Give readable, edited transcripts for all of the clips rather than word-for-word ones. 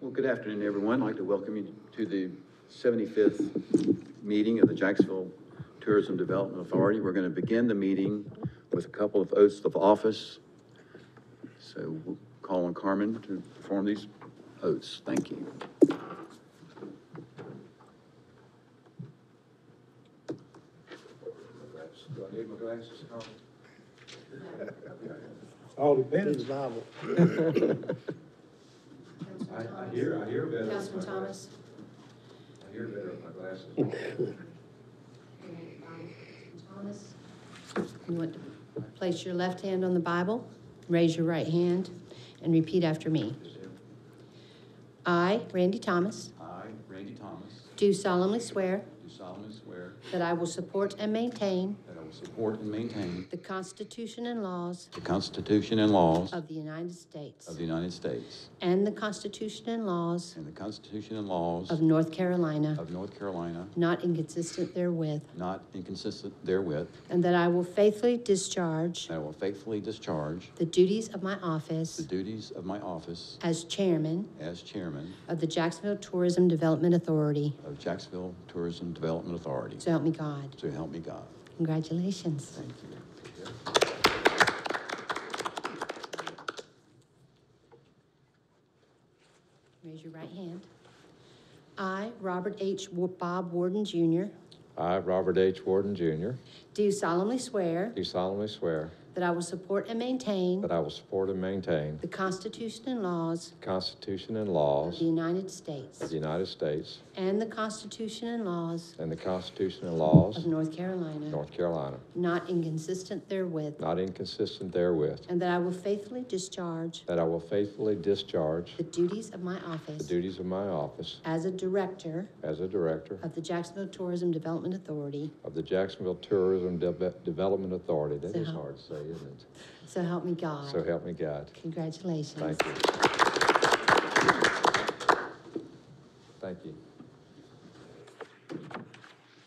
Well, good afternoon, everyone. I'd like to welcome you to the 75th meeting of the Jacksonville Tourism Development Authority. We're going to begin the meeting with a couple of oaths of office. So we'll call on Carmen to perform these oaths. Thank you. Do I need my glasses, Carmen? All depends. Bible. I hear better. Councilman Thomas. I hear better with my glasses. Thomas, you want to place your left hand on the Bible, raise your right hand, and repeat after me. I, Randy Thomas, I, Randy Thomas, do solemnly swear do solemnly swear that I will support and maintain that I will support and maintain the Constitution and laws the Constitution and laws of the United States of the United States and the Constitution and laws and the Constitution and laws of North Carolina, of North Carolina, not inconsistent therewith, not inconsistent therewith, and that I will faithfully discharge and I will faithfully discharge the duties of my the office duties of my office as chairman as chairman of the Jacksonville Tourism Development Authority. of Jacksonville Tourism Development Authority. So help me God. So help me God. Congratulations. Thank you. Raise your right hand. I, Robert H. Bob Warden, Jr., I, Robert H. Warden, Jr., do solemnly swear do solemnly swear that I will support and maintain that I will support and maintain the Constitution and laws the Constitution and of laws the United States of the United States and the Constitution and laws and the Constitution and laws of of North Carolina, North Carolina, not inconsistent therewith, not inconsistent therewith, and that I will faithfully discharge that I will faithfully discharge the duties of my the office duties of my office as a director as a director of the Jacksonville Tourism Development Authority. of the Jacksonville Tourism Development Authority. That is So- hard to say, isn't it? So help me God. So help me God. Congratulations. Thank you. Thank you.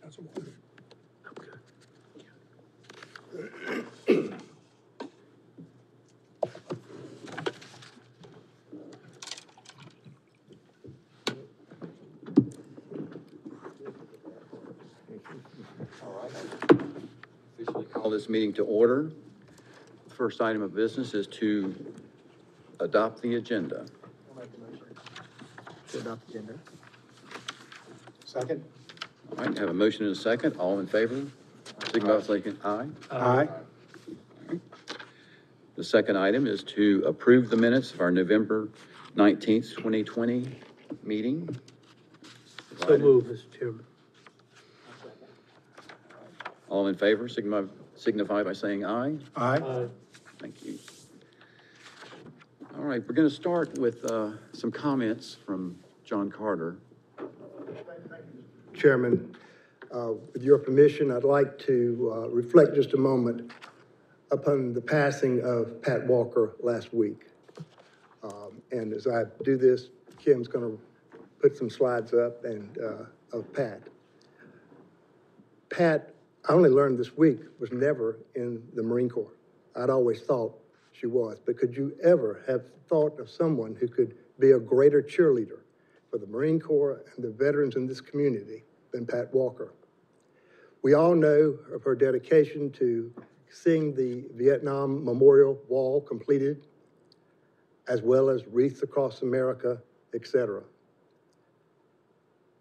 That's a wonder. All right. Officially call this meeting to order. The first item of business is to adopt the agenda. I'll make a motion to adopt the agenda. Second? All right, have a motion and a second. All in favor? Signify by saying aye. Aye. The second item is to approve the minutes of our November 19th, 2020 meeting. So moved, Mr. Chairman. All in favor, signify by saying aye. Aye. Thank you. All right, we're going to start with some comments from John Carter. Chairman, with your permission, I'd like to reflect just a moment upon the passing of Pat Walker last week. And as I do this, Kim's going to put some slides up and of Pat. Pat, I only learned this week, was never in the Marine Corps. I'd always thought she was, but could you ever have thought of someone who could be a greater cheerleader for the Marine Corps and the veterans in this community than Pat Walker? We all know of her dedication to seeing the Vietnam Memorial Wall completed, as well as wreaths across America, etc.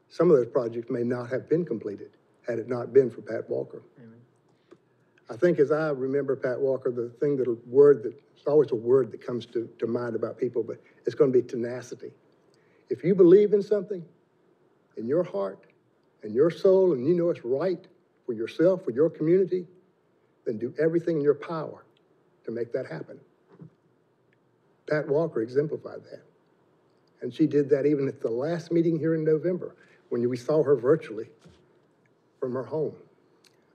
Some of those projects may not have been completed had it not been for Pat Walker. Amen. I think as I remember Pat Walker, it's always a word that comes to mind about people, but it's going to be tenacity. If you believe in something in your heart and your soul, and you know it's right for yourself, for your community, then do everything in your power to make that happen. Pat Walker exemplified that. And she did that even at the last meeting here in November, when we saw her virtually from her home.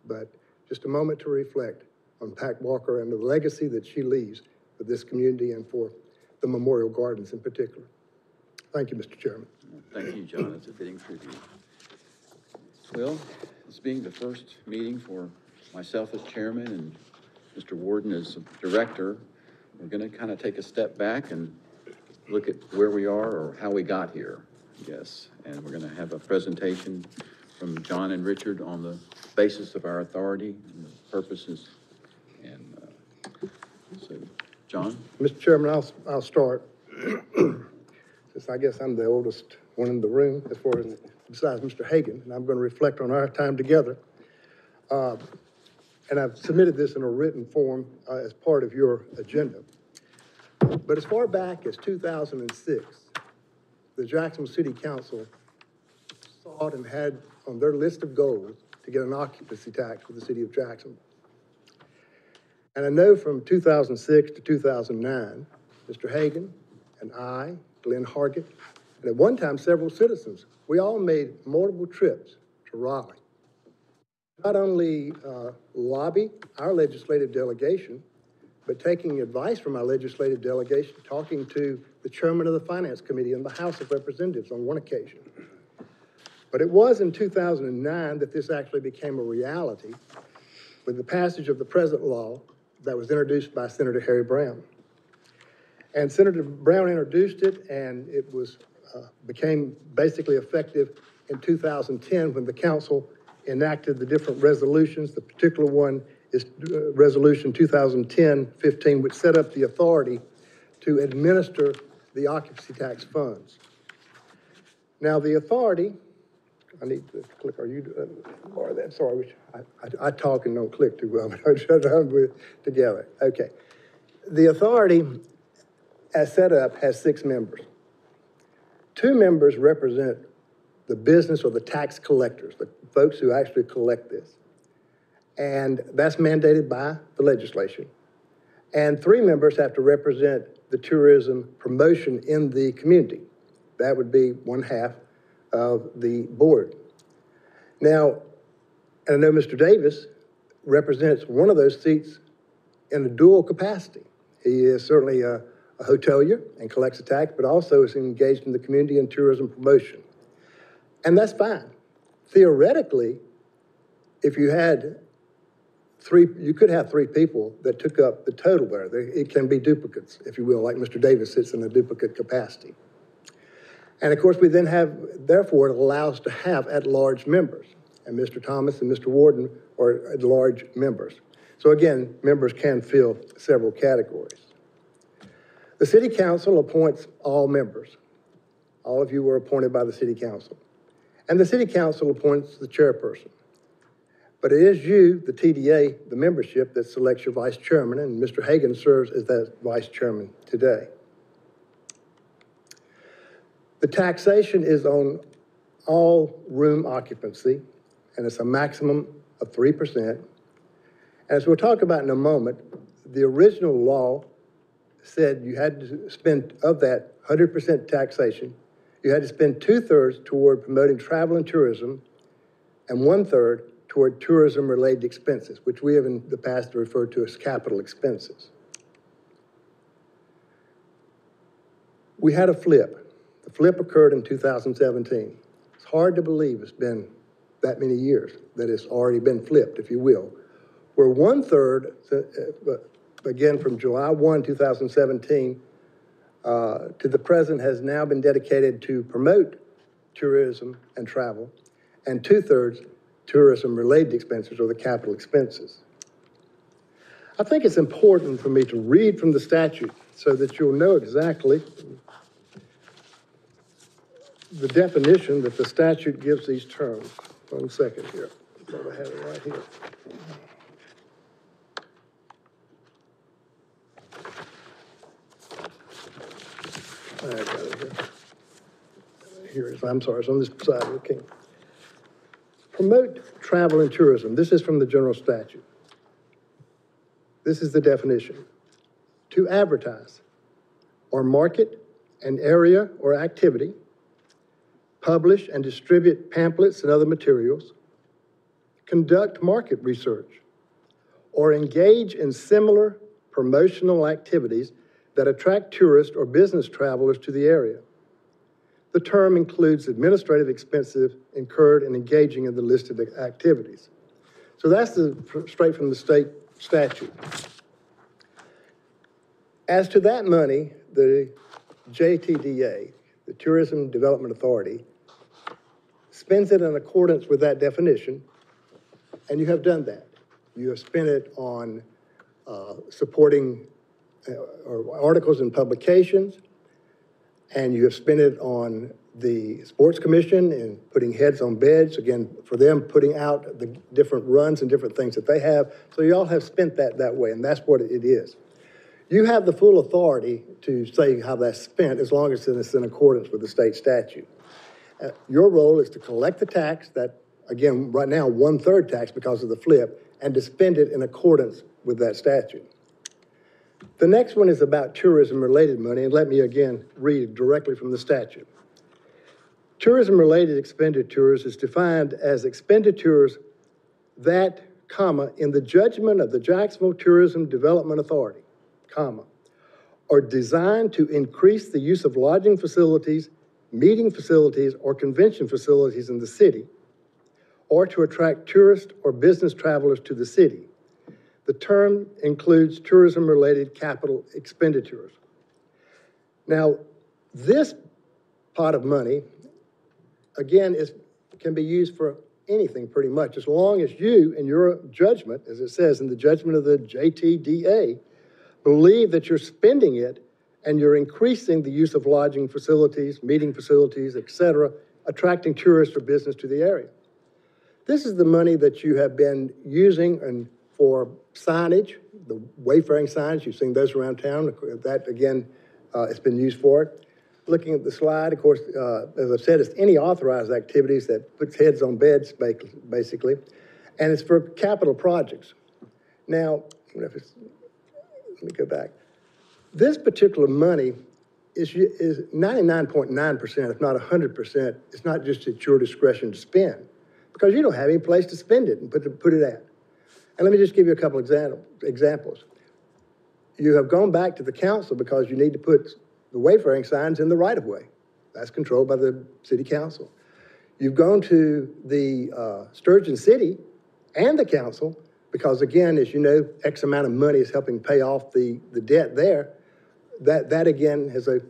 But just a moment to reflect on Pat Walker and the legacy that she leaves for this community and for the Memorial Gardens in particular. Thank you, Mr. Chairman. Thank you, John. That's a fitting tribute. Well, this being the first meeting for myself as chairman and Mr. Warden as director, we're going to kind of take a step back and look at where we are or how we got here, yes. And we're gonna have a presentation from John and Richard on the basis of our authority and the purposes. And, so, John? Mr. Chairman, I'll start. Since I guess I'm the oldest one in the room, as far as, besides Mr. Hagan, and I'm going to reflect on our time together. And I've submitted this in a written form as part of your agenda. But as far back as 2006, the Jacksonville City Council sought and had on their list of goals to get an occupancy tax for the city of Jacksonville. And I know from 2006 to 2009, Mr. Hagan and I, Glenn Hargett, and at one time several citizens, we all made multiple trips to Raleigh. Not only lobby our legislative delegation, but taking advice from our legislative delegation, talking to the chairman of the Finance Committee in the House of Representatives on one occasion. But it was in 2009 that this actually became a reality with the passage of the present law that was introduced by Senator Harry Brown. And Senator Brown introduced it, and it was became basically effective in 2010 when the council enacted the different resolutions. The particular one is Resolution 2010-15, which set up the authority to administer the occupancy tax funds. Now, the authority, I need to click, are you, or that, sorry, I talk and don't click too well, but I'll shut down with together. Okay. The authority, as set up, has 6 members. 2 members represent the business or the tax collectors, the folks who actually collect this. And that's mandated by the legislation. And 3 members have to represent the tourism promotion in the community. That would be 1/2 of the board. Now, and I know Mr. Davis represents one of those seats in a dual capacity. He is certainly a hotelier and collects a tax, but also is engaged in the community and tourism promotion. And that's fine. Theoretically, if you had 3, you could have 3 people that took up the total there. It can be duplicates, if you will, like Mr. Davis sits in a duplicate capacity. And of course, we then have, therefore, it allows to have at-large members. And Mr. Thomas and Mr. Warden are at-large members. So again, members can fill several categories. The City Council appoints all members. All of you were appointed by the City Council. And the City Council appoints the chairperson. But it is you, the TDA, the membership, that selects your vice chairman, and Mr. Hagan serves as that vice chairman today. The taxation is on all room occupancy, and it's a maximum of 3%. As we'll talk about in a moment, the original law said you had to spend, of that 100% taxation, you had to spend 2/3 toward promoting travel and tourism and 1/3 toward tourism-related expenses, which we have in the past referred to as capital expenses. We had a flip. The flip occurred in 2017. It's hard to believe it's been that many years that it's already been flipped, if you will, where 1/3, again from July 1, 2017, to the present has now been dedicated to promote tourism and travel, and 2/3 tourism-related expenses or the capital expenses. I think it's important for me to read from the statute so that you'll know exactly the definition that the statute gives these terms. 1 second here. I thought I had it right here. I got it here. Here it is. I'm sorry, it's on this side. Okay. Promote travel and tourism. This is from the general statute. This is the definition. To advertise or market an area or activity, publish and distribute pamphlets and other materials, conduct market research, or engage in similar promotional activities that attract tourists or business travelers to the area. The term includes administrative expenses incurred in engaging in the listed activities. So that's straight from the state statute. As to that money, the JTDA, the Tourism Development Authority, spends it in accordance with that definition, and you have done that. You have spent it on supporting articles in publications, and you have spent it on the Sports Commission and putting heads on beds, again, for them putting out the different runs and different things that they have. So you all have spent that way, and that's what it is. You have the full authority to say how that's spent as long as it's in accordance with the state statute. Your role is to collect the tax, that, again, right now, 1/3 tax because of the flip, and to spend it in accordance with that statute. The next one is about tourism-related money, and let me again read directly from the statute. Tourism-related expenditures is defined as expenditures that, comma, in the judgment of the Jacksonville Tourism Development Authority, comma, are designed to increase the use of lodging facilities, meeting facilities, or convention facilities in the city, or to attract tourist or business travelers to the city. The term includes tourism-related capital expenditures. Now, this pot of money, again, can be used for anything pretty much, as long as you, in your judgment, as it says in the judgment of the JTDA, believe that you're spending it and you're increasing the use of lodging facilities, meeting facilities, etc., attracting tourists or business to the area. This is the money that you have been using and for signage, the wayfaring signs, you've seen those around town. That, again, it's been used for it. Looking at the slide, of course, as I've said, it's any authorized activities that puts heads on beds, basically, and it's for capital projects. Now, let me go back. This particular money is 99.9%, if not 100%. It's not just at your discretion to spend, because you don't have any place to spend it and put it at. And let me just give you a couple examples. You have gone back to the council because you need to put the wayfaring signs in the right-of-way. That's controlled by the city council. You've gone to the Sturgeon City and the council because, again, as you know, X amount of money is helping pay off the debt there. That again, has a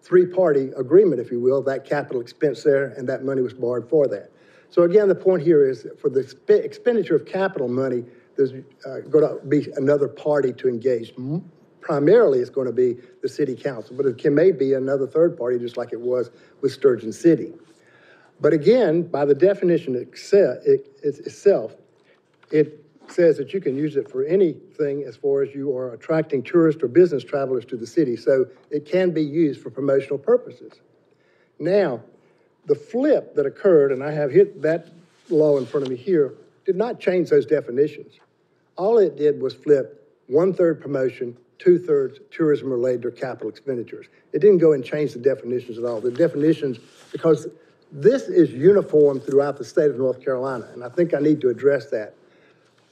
three-party agreement, if you will, that capital expense there, and that money was borrowed for that. So again, the point here is for the expenditure of capital money, there's going to be another party to engage. Primarily, it's going to be the city council, but it may be another third party, just like it was with Sturgeon City. But again, by the definition itself, it says that you can use it for anything as far as you are attracting tourists or business travelers to the city. So it can be used for promotional purposes. Now, the flip that occurred, and I have hit that law in front of me here, did not change those definitions. All it did was flip 1/3 promotion, 2/3 tourism-related or capital expenditures. It didn't go and change the definitions at all. The definitions, because this is uniform throughout the state of North Carolina, and I think I need to address that.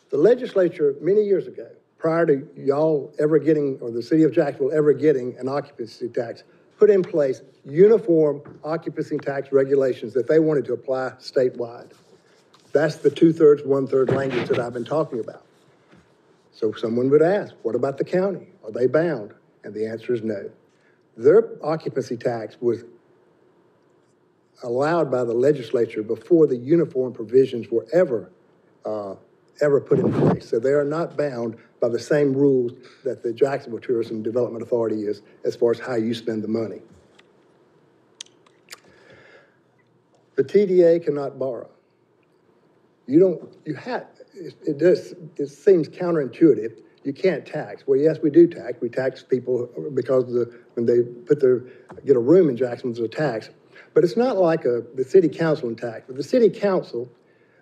The legislature, many years ago, prior to y'all ever getting, or the city of Jacksonville ever getting an occupancy tax, put in place uniform occupancy tax regulations that they wanted to apply statewide. That's the 2/3, 1/3 language that I've been talking about. So someone would ask, what about the county? Are they bound? And the answer is no. Their occupancy tax was allowed by the legislature before the uniform provisions were ever put in place. So they are not bound by the same rules that the Jacksonville Tourism Development Authority is as far as how you spend the money. The TDA cannot borrow. It seems counterintuitive. You can't tax. Well, yes, we do tax. We tax people because when they get a room in Jacksonville, there's a tax. But it's not like the city council in tax. With the city council,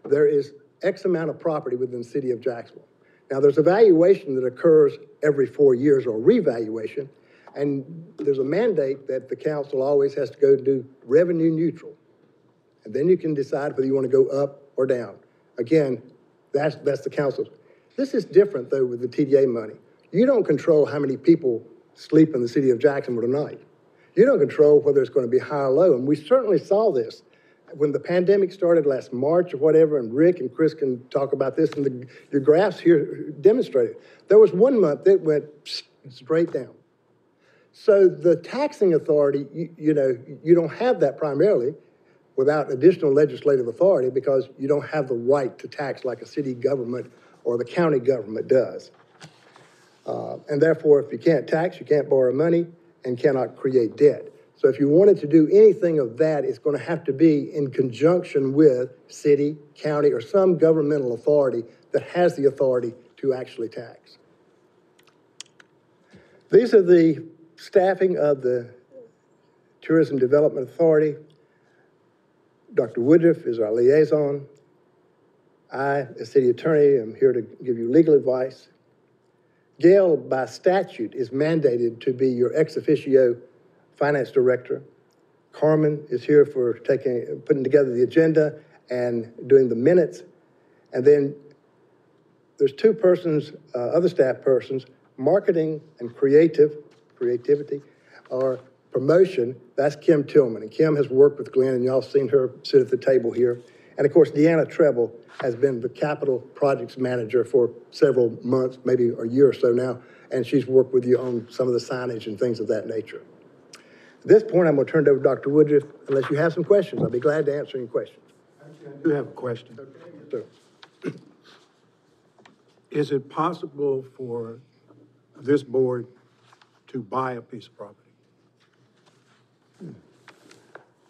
there is X amount of property within the city of Jacksonville. Now, there's a valuation that occurs every 4 years, or revaluation, and there's a mandate that the council always has to go do revenue neutral. And then you can decide whether you want to go up or down. Again, that's the council's. This is different, though, with the TDA money. You don't control how many people sleep in the city of Jacksonville tonight. You don't control whether it's going to be high or low, and we certainly saw this when the pandemic started last March or whatever, and Rick and Chris can talk about this, and your graphs here demonstrate it. There was one month that went straight down. So the taxing authority, you don't have that primarily without additional legislative authority because you don't have the right to tax like a city government or the county government does. And therefore, if you can't tax, you can't borrow money and cannot create debt. So if you wanted to do anything of that, it's going to have to be in conjunction with city, county, or some governmental authority that has the authority to actually tax. These are the staffing of the Tourism Development Authority. Dr. Woodruff is our liaison. I, as city attorney, am here to give you legal advice. Gail, by statute, is mandated to be your ex officio finance director. Carmen is here for putting together the agenda and doing the minutes. And then there's two persons, other staff persons, marketing and creativity, or promotion. That's Kim Tillman. And Kim has worked with Glenn, and y'all seen her sit at the table here. And of course, Deanna Treble has been the capital projects manager for several months, maybe a year or so now, and she's worked with you on some of the signage and things of that nature. At this point, I'm going to turn it over to Dr. Woodruff. Unless you have some questions, I'll be glad to answer any questions. I do have a question. Sir. Is it possible for this board to buy a piece of property?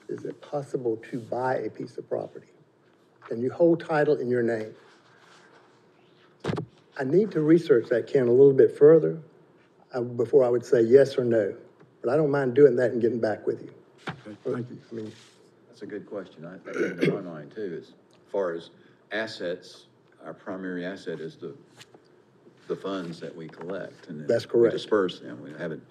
Is it possible to buy a piece of property? Can you hold title in your name? I need to research that, Ken, a little bit further before I would say yes or no. But I don't mind doing that and getting back with you. Okay, thank you. I mean, That's a good question. That came to my mind too, as far as assets, our primary asset is the funds that we collect. And then That's correct. We disperse them. We haven't,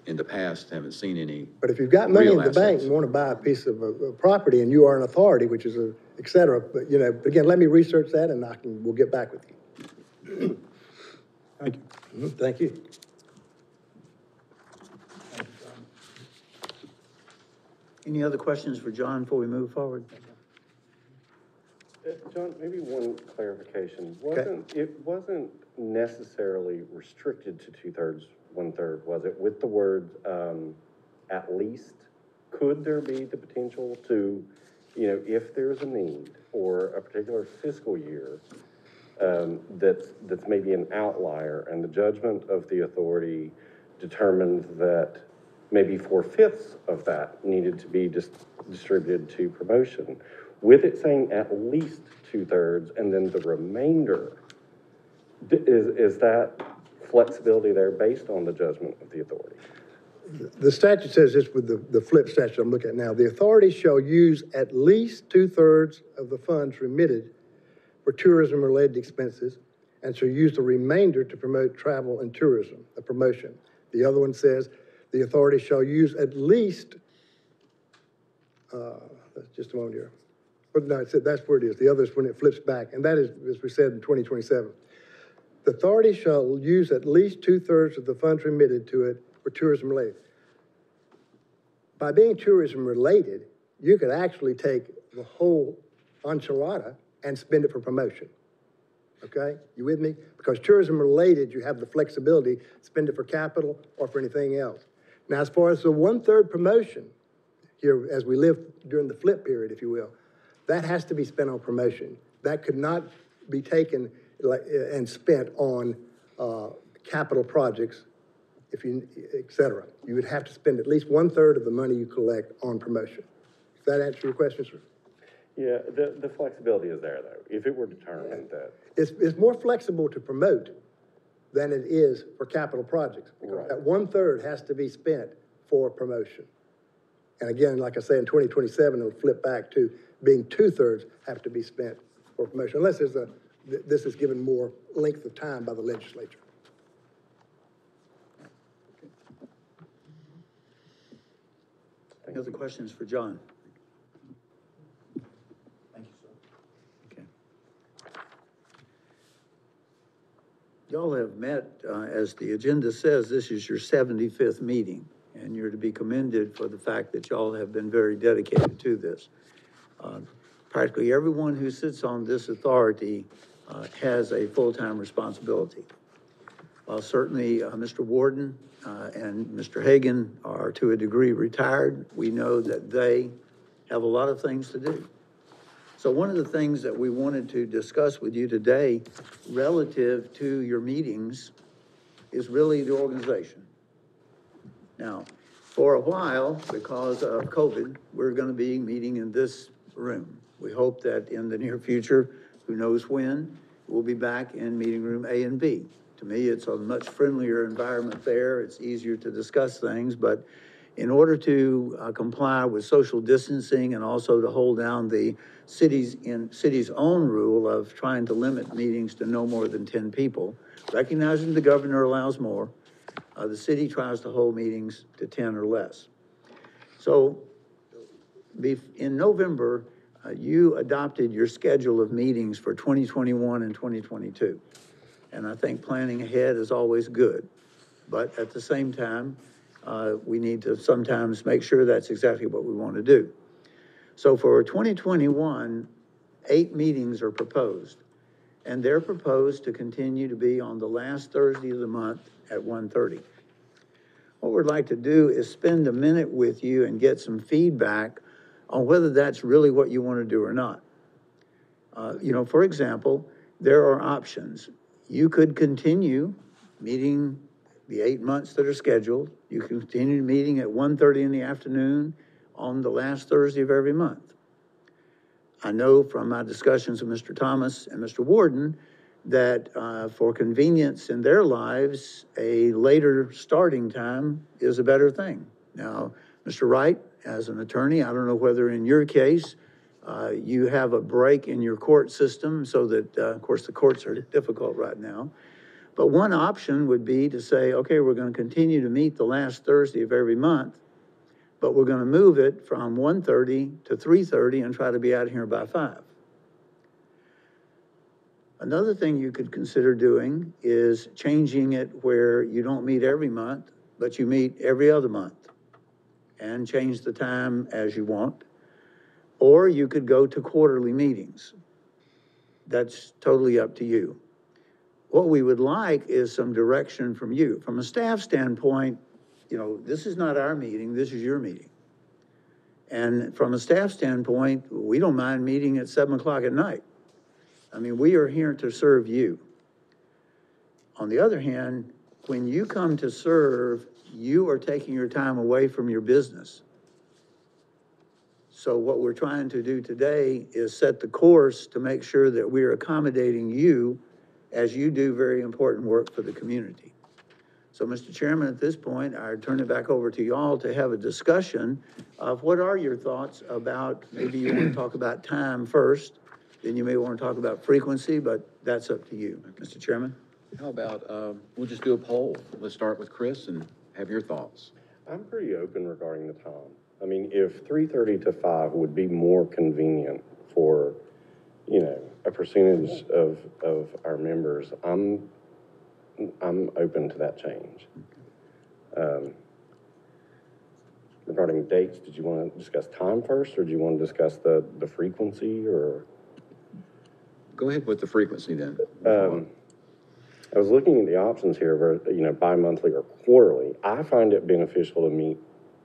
in the past, haven't seen any. but if you've got money in real the bank assets. and want to buy a piece of property and you are an authority, which is et cetera, but again, let me research that and we'll get back with you. Thank you. Thank you. Any other questions for John before we move forward? John, maybe one clarification. Okay. It wasn't necessarily restricted to 2/3, 1/3, was it? With the word, at least, could there be the potential to, if there's a need for a particular fiscal year, that's maybe an outlier and the judgment of the authority determined that maybe 4/5 of that needed to be distributed to promotion, with it saying at least 2/3 and then the remainder, is that flexibility there based on the judgment of the authority? The statute says this with the flip statute I'm looking at now. The authority shall use at least 2/3 of the funds remitted for tourism-related expenses and shall use the remainder to promote travel and tourism, a promotion. The other one says the authority shall use at least, just a moment here. But no, that's where it is. The other is when it flips back, and that is, as we said, in 2027. The authority shall use at least 2/3 of the funds remitted to it for tourism-related. By being tourism-related, you could actually take the whole enchilada and spend it for promotion. Okay? You with me? Because tourism-related, you have the flexibility, spend it for capital or for anything else. Now, as far as the 1/3 promotion, here, as we live during the flip period, if you will, that has to be spent on promotion. That could not be taken and spent on capital projects, et cetera. You would have to spend at least 1/3 of the money you collect on promotion. Does that answer your question, sir? Yeah, the flexibility is there, though, if it were determined that. It's more flexible to promote than it is for capital projects. Right. That 1/3 has to be spent for promotion. And again, like I say, in 2027, it'll flip back to being 2/3 have to be spent for promotion, unless this is given more length of time by the legislature. Any other questions for John? Thank you, sir. Okay. Y'all have met, as the agenda says, this is your 75th meeting, and you're to be commended for the fact that y'all have been very dedicated to this. Practically everyone who sits on this authority has a full-time responsibility. While certainly Mr. Warden and Mr. Hagan are to a degree retired, we know that they have a lot of things to do. So one of the things that we wanted to discuss with you today relative to your meetings is really the organization. Now, for a while, because of COVID, we're going to be meeting in this room. We hope that in the near future, who knows when, we'll be back in meeting room A and B. To me, it's a much friendlier environment there. It's easier to discuss things, but in order to comply with social distancing and also to hold down the city's own rule of trying to limit meetings to no more than 10 people, recognizing the governor allows more, the city tries to hold meetings to 10 or less. So in November, you adopted your schedule of meetings for 2021 and 2022. And I think planning ahead is always good. But at the same time, we need to sometimes make sure that's exactly what we want to do. So for 2021, 8 meetings are proposed. And they're proposed to continue to be on the last Thursday of the month at 1:30. What we'd like to do is spend a minute with you and get some feedback on whether that's really what you want to do or not. For example, there are options. You could continue meeting the 8 months that are scheduled. You can continue meeting at 1:30 in the afternoon on the last Thursday of every month. I know from my discussions with Mr. Thomas and Mr. Warden that for convenience in their lives, a later starting time is a better thing. Now, Mr. Wright, as an attorney, I don't know whether in your case, you have a break in your court system so that, of course, the courts are difficult right now. But one option would be to say, okay, we're going to continue to meet the last Thursday of every month, but we're going to move it from 1:30 to 3:30 and try to be out of here by 5. Another thing you could consider doing is changing it where you don't meet every month, but you meet every other month and change the time as you want. Or you could go to quarterly meetings. That's totally up to you. What we would like is some direction from you. From a staff standpoint, this is not our meeting, this is your meeting. And from a staff standpoint, we don't mind meeting at 7 o'clock at night. I mean, we are here to serve you. On the other hand, when you come to serve, you are taking your time away from your business. So what we're trying to do today is set the course to make sure that we're accommodating you as you do very important work for the community. So, Mr. Chairman, at this point, I turn it back over to y'all to have a discussion of what are your thoughts about, maybe you want to talk about time first, then you may want to talk about frequency, but that's up to you. Mr. Chairman? How about, we'll just do a poll. Let's start with Chris and have your thoughts. I'm pretty open regarding the time. I mean, if 3:30 to 5 would be more convenient for, a percentage of our members, I'm open to that change. Regarding dates, did you want to discuss time first, or do you want to discuss the frequency, or? Go ahead with the frequency then. I was looking at the options here for, bi-monthly or quarterly. I find it beneficial to meet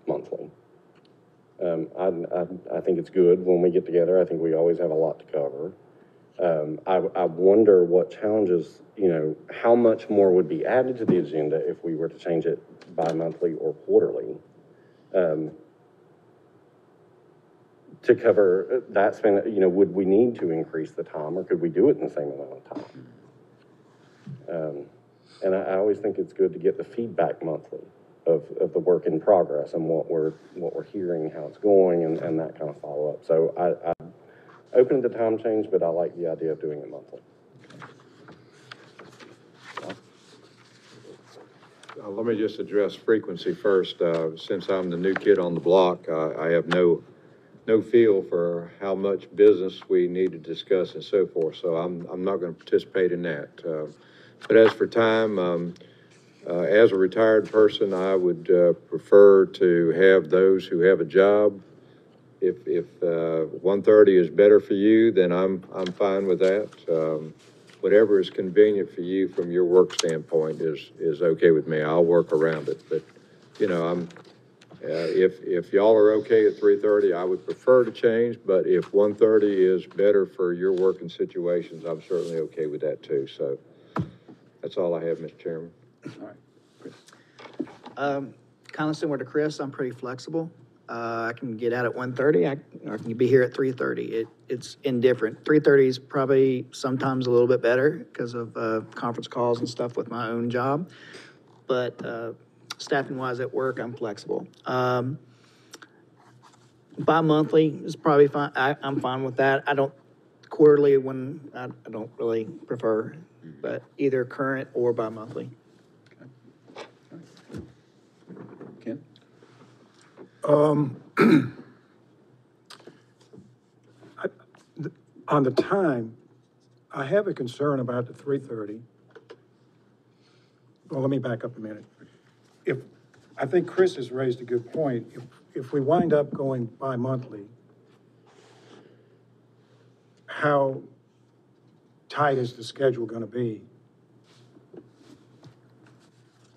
monthly. I think it's good when we get together. I think we always have a lot to cover. I wonder what challenges, how much more would be added to the agenda if we were to change it bi-monthly or quarterly. To cover that span, would we need to increase the time, or could we do it in the same amount of time? And I always think it's good to get the feedback monthly of the work in progress and what we're hearing, how it's going, and that kind of follow up. So I'm open to time change, but I like the idea of doing it monthly. Let me just address frequency first. Since I'm the new kid on the block, I have no feel for how much business we need to discuss and so forth. So I'm not going to participate in that. But as for time, as a retired person, I would prefer to have those who have a job. If 1:30 is better for you, then I'm fine with that. whatever is convenient for you from your work standpoint is okay with me. I'll work around it, but, you know, if y'all are okay at 3:30, I would prefer to change, but if 1:30 is better for your working situations, I'm certainly okay with that too. So that's all I have, Mr. Chairman. All right, Chris. Kind of similar to Chris, I'm pretty flexible. I can get out at 1:30, I can be here at 3:30. It's indifferent. 3:30 is probably sometimes a little bit better because of conference calls and stuff with my own job. But staffing-wise at work, I'm flexible. Bi-monthly is probably fine. I'm fine with that. I don't, quarterly I don't really prefer, but either current or bi-monthly. Ken? On the time, I have a concern about the 3:30. Well, let me back up a minute. I think Chris has raised a good point. If we wind up going bi-monthly, how tight is the schedule gonna be?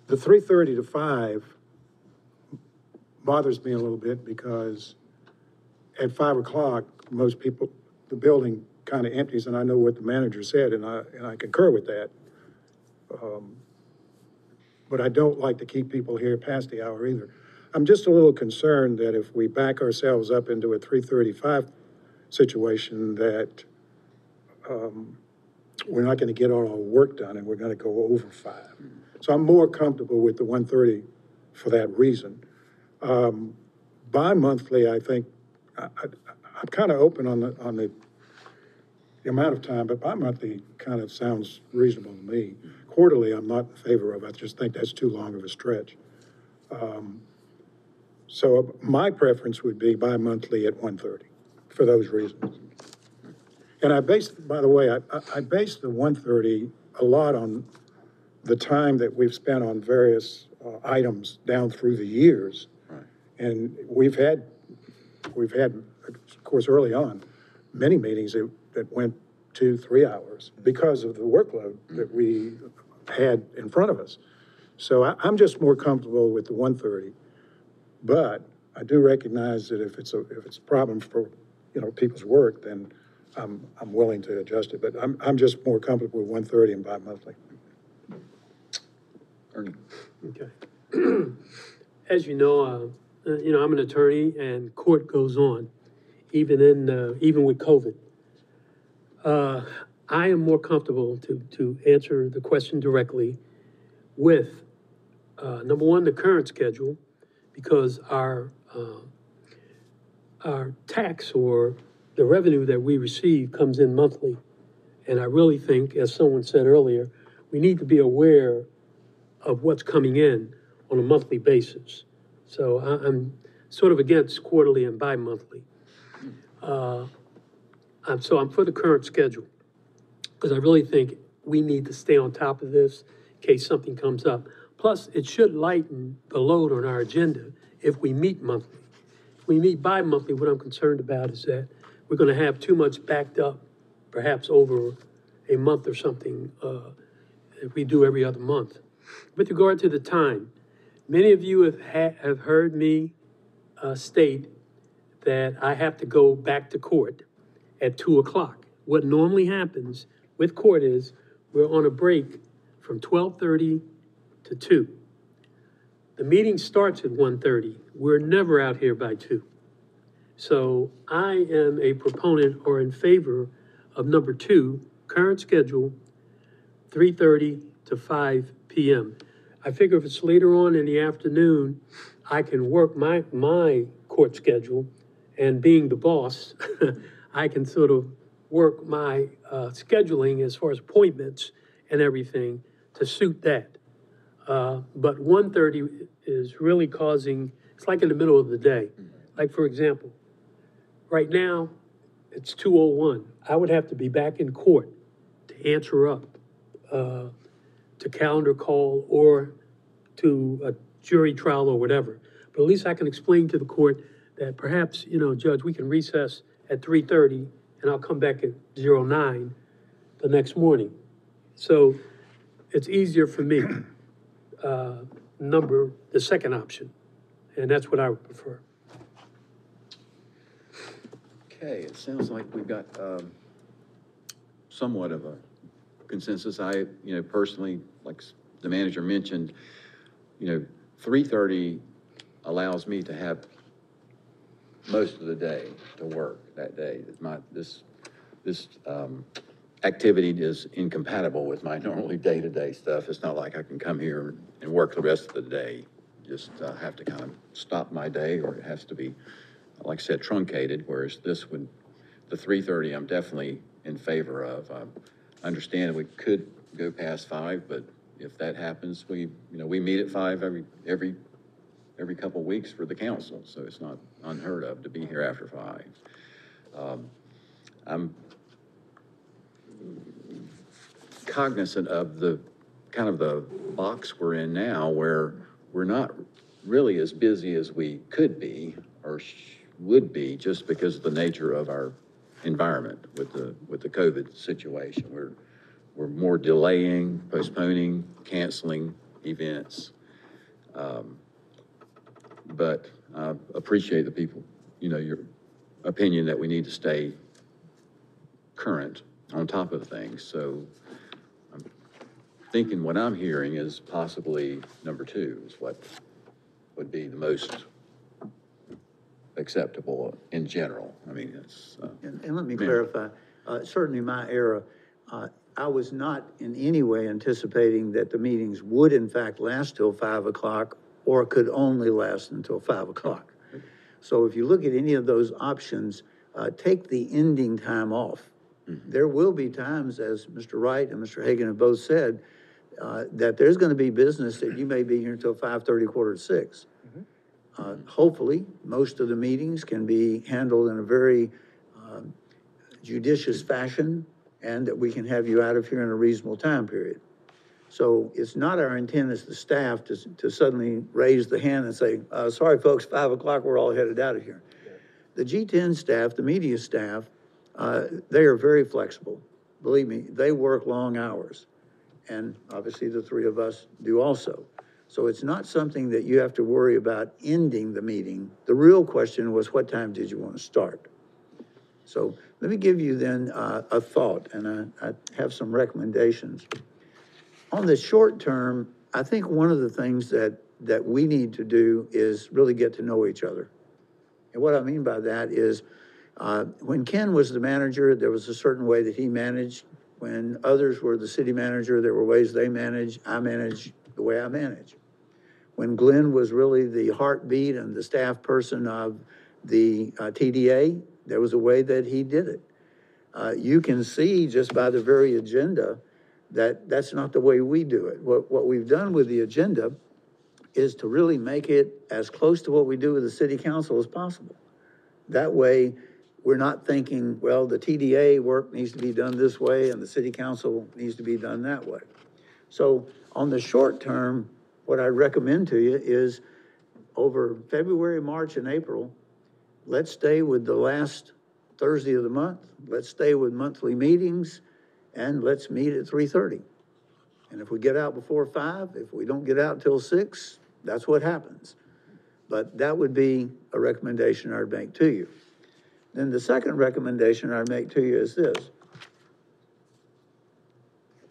The 3:30 to 5 bothers me a little bit because at 5 o'clock, most people, the building kind of empties, and I know what the manager said, and I concur with that. But I don't like to keep people here past the hour either. I'm just a little concerned that if we back ourselves up into a 3:35 situation, that we're not gonna get all our work done and we're gonna go over 5. So I'm more comfortable with the 1:30 for that reason. Bi-monthly, I think, I'm kind of open on the amount of time, but bi-monthly kind of sounds reasonable to me. Quarterly, I'm not in favor of. I just think that's too long of a stretch. So my preference would be bi-monthly at 1:30 for those reasons. And by the way, I base the 1:30 a lot on the time that we've spent on various items down through the years. Right. And we've had, of course, early on, many meetings that went 2-3 hours because of the workload that we had in front of us. So I'm just more comfortable with the 1:30, but I do recognize that if it's a problem for, people's work, then I'm willing to adjust it, but I'm just more comfortable with 1:30 and bi-monthly. Ernie? Okay. As you know, I'm an attorney and court goes on, even with COVID. I am more comfortable to answer the question directly with, number one, the current schedule, because our tax or the revenue that we receive comes in monthly. And I really think, as someone said earlier, we need to be aware of what's coming in on a monthly basis. So I'm sort of against quarterly and bi-monthly. So I'm for the current schedule, because I really think we need to stay on top of this in case something comes up. Plus, it should lighten the load on our agenda if we meet monthly. If we meet bi-monthly, what I'm concerned about is that we're gonna have too much backed up, perhaps over a month or something, if we do every other month. With regard to the time, many of you have heard me state that I have to go back to court at 2 o'clock. What normally happens with court is we're on a break from 12:30 to 2. The meeting starts at 1:30. We're never out here by 2. So I am a proponent or in favor of number 2, current schedule, 3:30 to 5 p.m. I figure if it's later on in the afternoon, I can work my court schedule, and being the boss, I can sort of work my scheduling as far as appointments and everything to suit that. But 1:30 is really causing, it's like in the middle of the day. Like, for example, right now, it's 2:01. I would have to be back in court to answer up to calendar call or to a jury trial or whatever. But at least I can explain to the court that perhaps, Judge, we can recess at 3:30 and I'll come back at 09 the next morning. So it's easier for me, the second option, and that's what I would prefer. Okay, it sounds like we've got, somewhat of a consensus. I, personally, like the manager mentioned, 3:30 allows me to have most of the day to work that day. This activity is incompatible with my normally day-to-day stuff. It's not like I can come here and work the rest of the day. Just have to kind of stop my day, or it has to be, like I said, truncated, whereas the 3:30, I'm definitely in favor of. I understand we could go past 5, but if that happens, we meet at 5 every couple of weeks for the council, so it's not unheard of to be here after 5. I'm cognizant of the kind of the box we're in now, where we're not really as busy as we could be or would be, just because of the nature of our environment with the COVID situation. We're more delaying, postponing, canceling events. But I appreciate the people, your opinion that we need to stay current on top of things. So I'm thinking what I'm hearing is possibly number 2 is what would be the most acceptable in general. I mean, it's... And let me clarify, certainly my era, I was not in any way anticipating that the meetings would in fact last till 5 o'clock or could only last until 5 o'clock. So if you look at any of those options, take the ending time off. There will be times, as Mr. Wright and Mr. Hagan have both said, that there's going to be business that you may be here until 5:30, 5:45. Hopefully, most of the meetings can be handled in a very judicious fashion, and that we can have you out of here in a reasonable time period. So it's not our intent as the staff to suddenly raise the hand and say, sorry, folks, 5 o'clock, we're all headed out of here. The G10 staff, the media staff, they are very flexible. Believe me, they work long hours. And obviously the 3 of us do also. So it's not something that you have to worry about ending the meeting. The real question was, what time did you want to start? So let me give you then a thought, and I have some recommendations. On the short term, I think one of the things that we need to do is really get to know each other. And what I mean by that is, when Ken was the manager, there was a certain way that he managed. When others were the city manager, there were ways they managed. I managed the way I manage. When Glenn was really the heartbeat and the staff person of the TDA, there was a way that he did it. You can see just by the very agenda that that's not the way we do it. What we've done with the agenda is to really make it as close to what we do with the city council as possible. That way, we're not thinking, well, the TDA work needs to be done this way and the city council needs to be done that way. So on the short term, what I recommend to you is over February, March, and April, let's stay with the last Thursday of the month. Let's stay with monthly meetings, and let's meet at 3:30. And if we get out before 5, if we don't get out till 6, that's what happens. But that would be a recommendation I'd make to you. Then the second recommendation I'd make to you is this.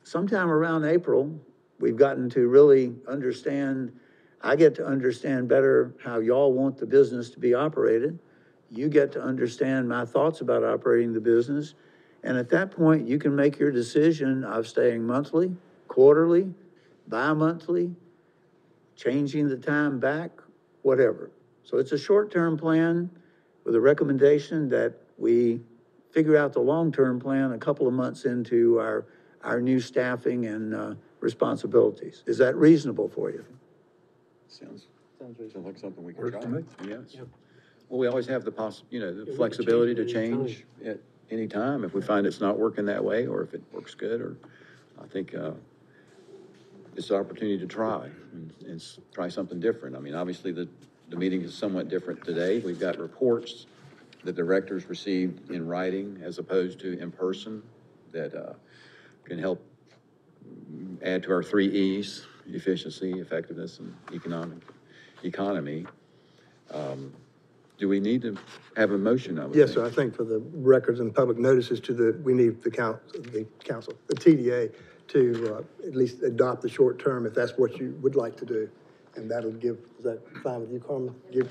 Sometime around April, we've gotten to really understand, I get to understand better how y'all want the business to be operated. You get to understand my thoughts about operating the business. And at that point, you can make your decision of staying monthly, quarterly, bi-monthly, changing the time back, whatever. So it's a short-term plan with a recommendation that we figure out the long-term plan a couple of months into our new staffing and responsibilities. Is that reasonable for you? Sounds like something we can Works try. for me. Yes. Yeah. Well, we always have the the we can flexibility to change change at any time if we find it's not working that way, or if it works good, or I think, it's an opportunity to try and try something different. I mean, obviously the meeting is somewhat different today. We've got reports the directors received in writing as opposed to in person that, can help add to our three E's: efficiency, effectiveness, and economy. Do we need to have a motion, I would Yes, sir, think? I think for the records and public notices we need the TDA to, at least adopt the short term if that's what you would like to do. And that'll give, is that fine with you, Carmen? Give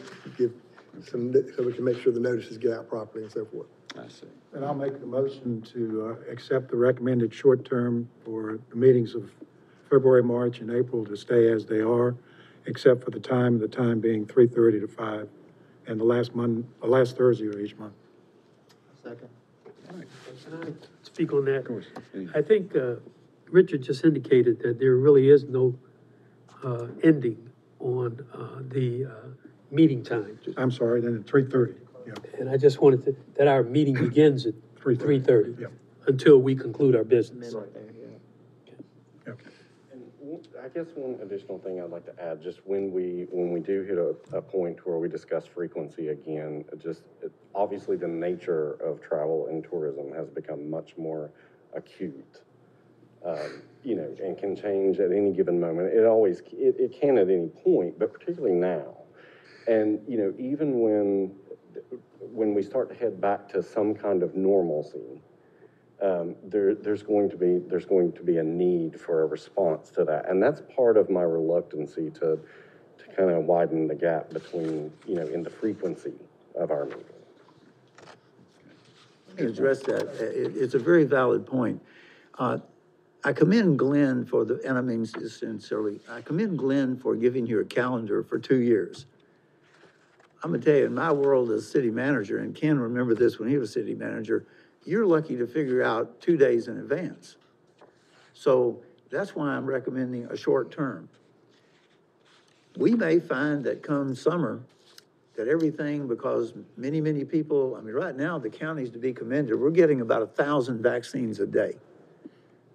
some, so we can make sure the notices get out properly and so forth. I see. And I'll make the motion to accept the recommended short term for the meetings of February, March, and April to stay as they are, except for the time being 3:30 to 5, and the last Thursday of each month. Second. Can I speak on that? Of course. I think, Richard just indicated that there really is no, ending on, the, meeting time. I'm sorry, then at 3:30, yeah. And I just wanted to, that our meeting begins at 3:30 Yeah. until we conclude our business. Right there, yeah. And I guess one additional thing I'd like to add, just when we do hit a point where we discuss frequency again, obviously the nature of travel and tourism has become much more acute. And can change at any given moment. It can at any point, but particularly now. And, even when we start to head back to some kind of normalcy, there's going to be a need for a response to that. And that's part of my reluctancy to kind of widen the gap between, in the frequency of our meeting. Address that. It's a very valid point. I commend Glenn and I mean sincerely, I commend Glenn for giving you a calendar for 2 years. I'm gonna tell you, in my world as city manager, and Ken remembered this when he was city manager, you're lucky to figure out 2 days in advance. So that's why I'm recommending a short term. We may find that come summer, that everything, because many, many people, I mean, right now, the county's to be commended, we're getting about 1,000 vaccines a day.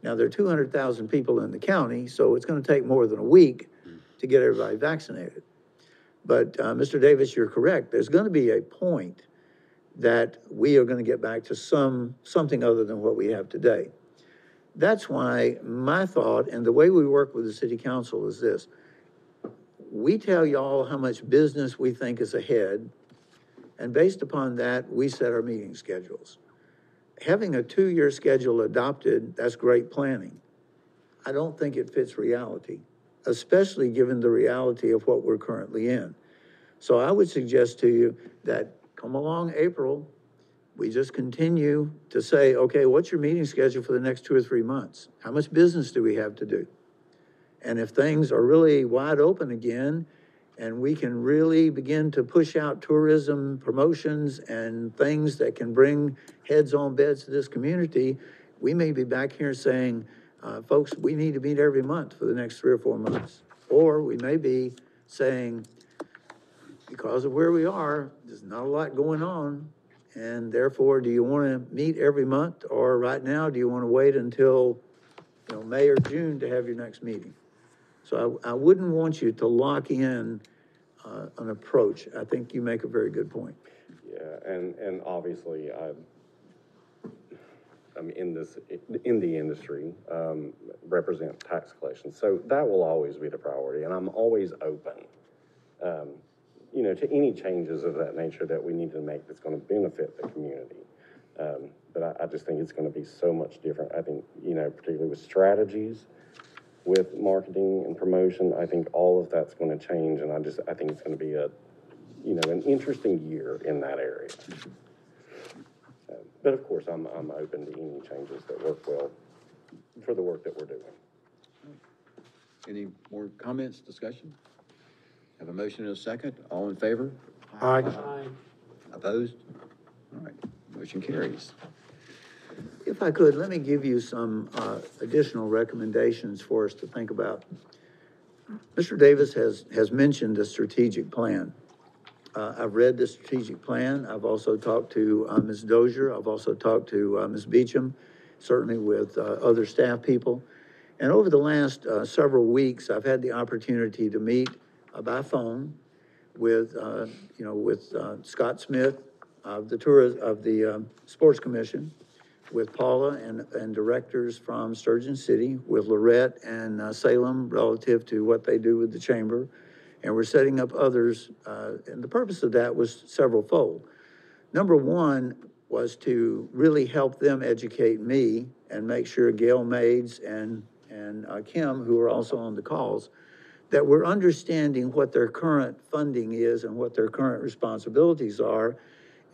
Now, there are 200,000 people in the county, so it's gonna take more than a week to get everybody vaccinated. But, Mr. Davis, you're correct. There's gonna be a point that we are gonna get back to something other than what we have today. That's why my thought, and the way we work with the city council is this: we tell y'all how much business we think is ahead, and based upon that, we set our meeting schedules. Having a 2-year schedule adopted, that's great planning. I don't think it fits reality, especially given the reality of what we're currently in. So I would suggest to you that come along April, we just continue to say, okay, what's your meeting schedule for the next 2 or 3 months? How much business do we have to do? And if things are really wide open again, and we can really begin to push out tourism promotions and things that can bring heads on beds to this community, we may be back here saying, folks, we need to meet every month for the next 3 or 4 months. Or we may be saying, because of where we are, there's not a lot going on, and therefore, do you want to meet every month? Or right now, do you want to wait until, May or June to have your next meeting? So I wouldn't want you to lock in an approach. I think you make a very good point. Yeah, and obviously, I'm in the industry, represent tax collection. So that will always be the priority, and I'm always open, to any changes of that nature that we need to make that's going to benefit the community. But I just think it's going to be so much different. I think, particularly with strategies, with marketing and promotion, I think all of that's going to change, and I think it's going to be an interesting year in that area. But of course, I'm open to any changes that work well for the work that we're doing. Any more comments, discussion? Have a motion and a second. All in favor? Aye. Aye. Opposed? All right, motion carries. If I could, let me give you some additional recommendations for us to think about. Mr. Davis has mentioned a strategic plan. I've read the strategic plan. I've also talked to Ms. Dozier. I've also talked to Ms. Beecham, certainly with other staff people. And over the last several weeks, I've had the opportunity to meet by phone with Scott Smith of the Sports Commission, with Paula and directors from Sturgeon City, with Lorette and Salem relative to what they do with the chamber. And we're setting up others, and the purpose of that was several-fold. Number one was to really help them educate me and make sure Gail Maids and Kim, who are also on the calls, that we're understanding what their current funding is and what their current responsibilities are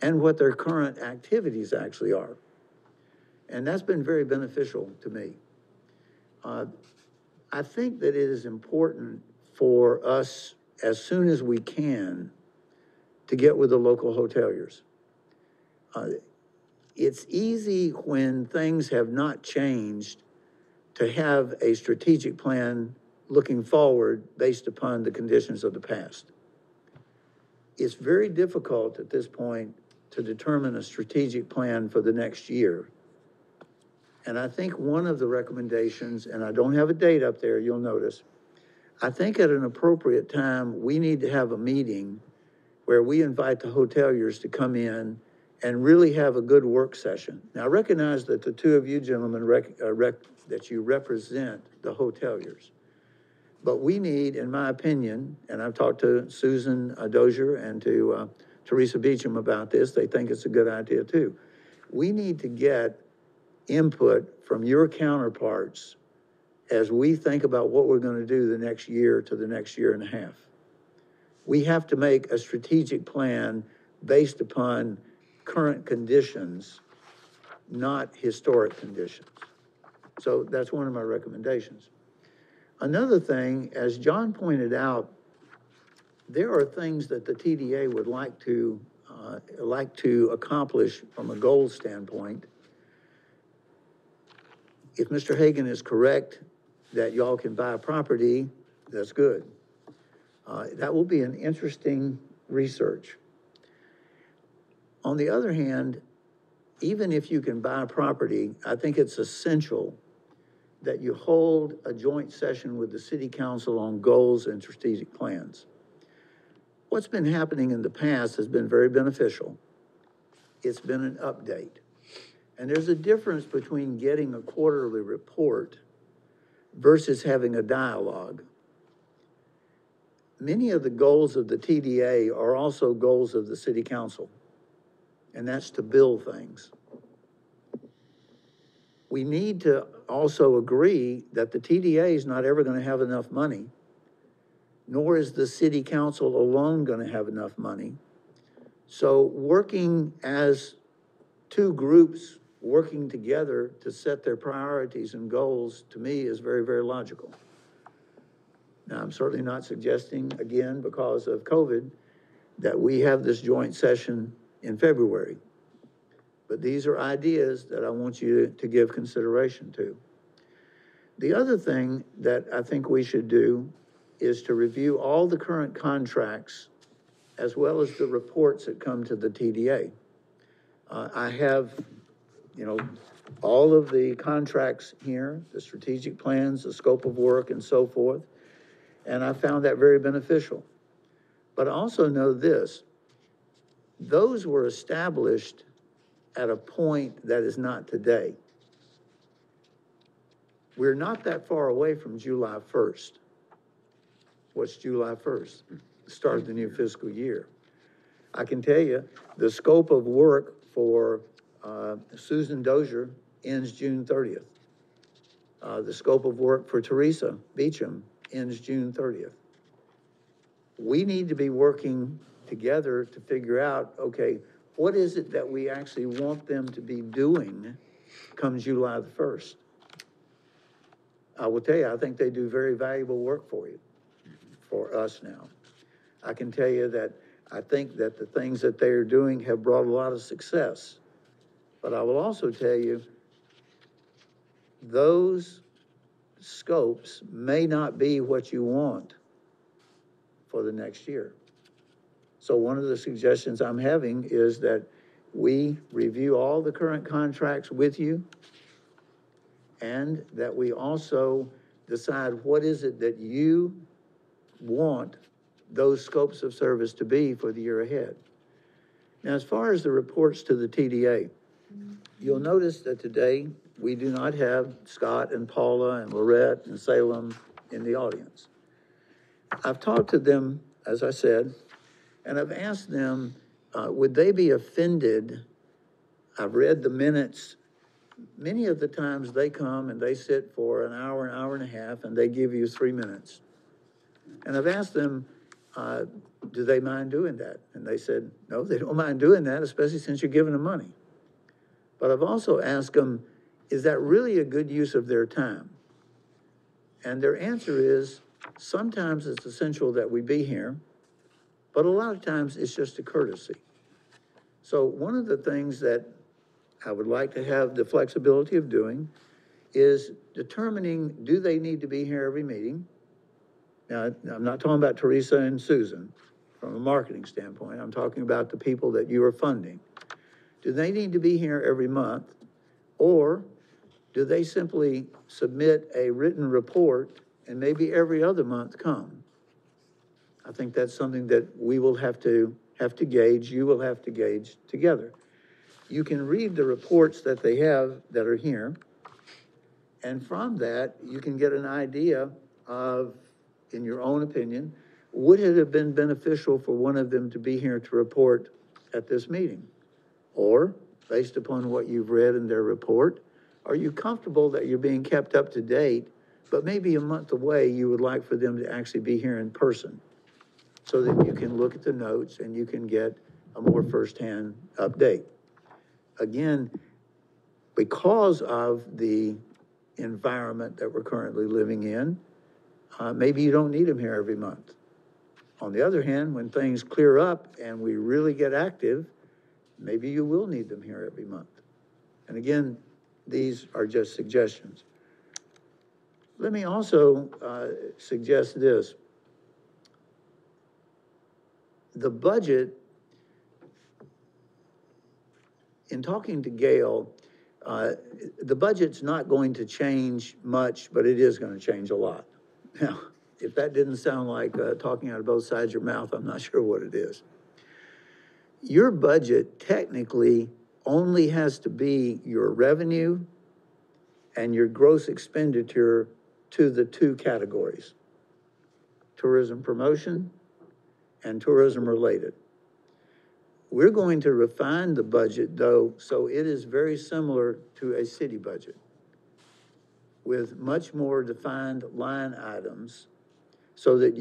and what their current activities actually are. And that's been very beneficial to me. I think that it is important for us, as soon as we can, to get with the local hoteliers. It's easy when things have not changed to have a strategic plan looking forward based upon the conditions of the past. It's very difficult at this point to determine a strategic plan for the next year. And I think one of the recommendations, and I don't have a date up there, you'll notice, I think at an appropriate time, we need to have a meeting where we invite the hoteliers to come in and really have a good work session. Now, I recognize that the two of you gentlemen that you represent the hoteliers. But we need, in my opinion, and I've talked to Susan Dozier and to Teresa Beecham about this, they think it's a good idea too. We need to get input from your counterparts as we think about what we're going to do the next year to the next year and a half. We have to make a strategic plan based upon current conditions, not historic conditions. So that's one of my recommendations. Another thing, as John pointed out, there are things that the TDA would like to accomplish from a goal standpoint. If Mr. Hagan is correct that y'all can buy a property, that's good. That will be an interesting research. On the other hand, even if you can buy a property, I think it's essential that you hold a joint session with the city council on goals and strategic plans. What's been happening in the past has been very beneficial. It's been an update. And there's a difference between getting a quarterly report versus having a dialogue. Many of the goals of the TDA are also goals of the city council, and that's to build things. We need to also agree that the TDA is not ever going to have enough money, nor is the city council alone going to have enough money. So working as two groups working together to set their priorities and goals, to me, is very, very logical. Now, I'm certainly not suggesting, again, because of COVID, that we have this joint session in February. But these are ideas that I want you to give consideration to. The other thing that I think we should do is to review all the current contracts as well as the reports that come to the TDA. I have, all of the contracts here, the strategic plans, the scope of work, and so forth, and I found that very beneficial. But I also know this, those were established at a point that is not today. We're not that far away from July 1st. What's July 1st? The start of the new fiscal year. I can tell you, the scope of work for Susan Dozier ends June 30th. The scope of work for Teresa Beecham ends June 30th. We need to be working together to figure out, okay, what is it that we actually want them to be doing come July the 1st? I will tell you, I think they do very valuable work for you, for us now. I can tell you that I think that the things that they are doing have brought a lot of success. But I will also tell you, those scopes may not be what you want for the next year. So one of the suggestions I'm having is that we review all the current contracts with you, and that we also decide what is it that you want those scopes of service to be for the year ahead. Now, as far as the reports to the TDA, You'll notice that today, we do not have Scott and Paula and Lorette and Salem in the audience. I've talked to them, as I said, and I've asked them, would they be offended? I've read the minutes. Many of the times they come and they sit for an hour and a half, and they give you 3 minutes. And I've asked them, do they mind doing that? And they said, no, they don't mind doing that, especially since you're giving them money. But I've also asked them, is that really a good use of their time? And their answer is, sometimes it's essential that we be here, but a lot of times it's just a courtesy. So one of the things that I would like to have the flexibility of doing is determining, do they need to be here every meeting? Now, I'm not talking about Teresa and Susan from a marketing standpoint. I'm talking about the people that you are funding. Do they need to be here every month? Or do they simply submit a written report and maybe every other month come? I think that's something that we will have to gauge, you will have to gauge together. You can read the reports that they have that are here, and from that, you can get an idea of, in your own opinion, would it have been beneficial for one of them to be here to report at this meeting? Or, based upon what you've read in their report, are you comfortable that you're being kept up to date, but maybe a month away, you would like for them to actually be here in person, so that you can look at the notes and you can get a more firsthand update? Again, because of the environment that we're currently living in, maybe you don't need them here every month. On the other hand, when things clear up and we really get active, maybe you will need them here every month. And again, these are just suggestions. Let me also suggest this. The budget, in talking to Gail, the budget's not going to change much, but it is going to change a lot. Now, if that didn't sound like talking out of both sides of your mouth, I'm not sure what it is. Your budget technically only has to be your revenue and your gross expenditure to the two categories: tourism promotion and tourism related. We're going to refine the budget, though, so it is very similar to a city budget, with much more defined line items, so that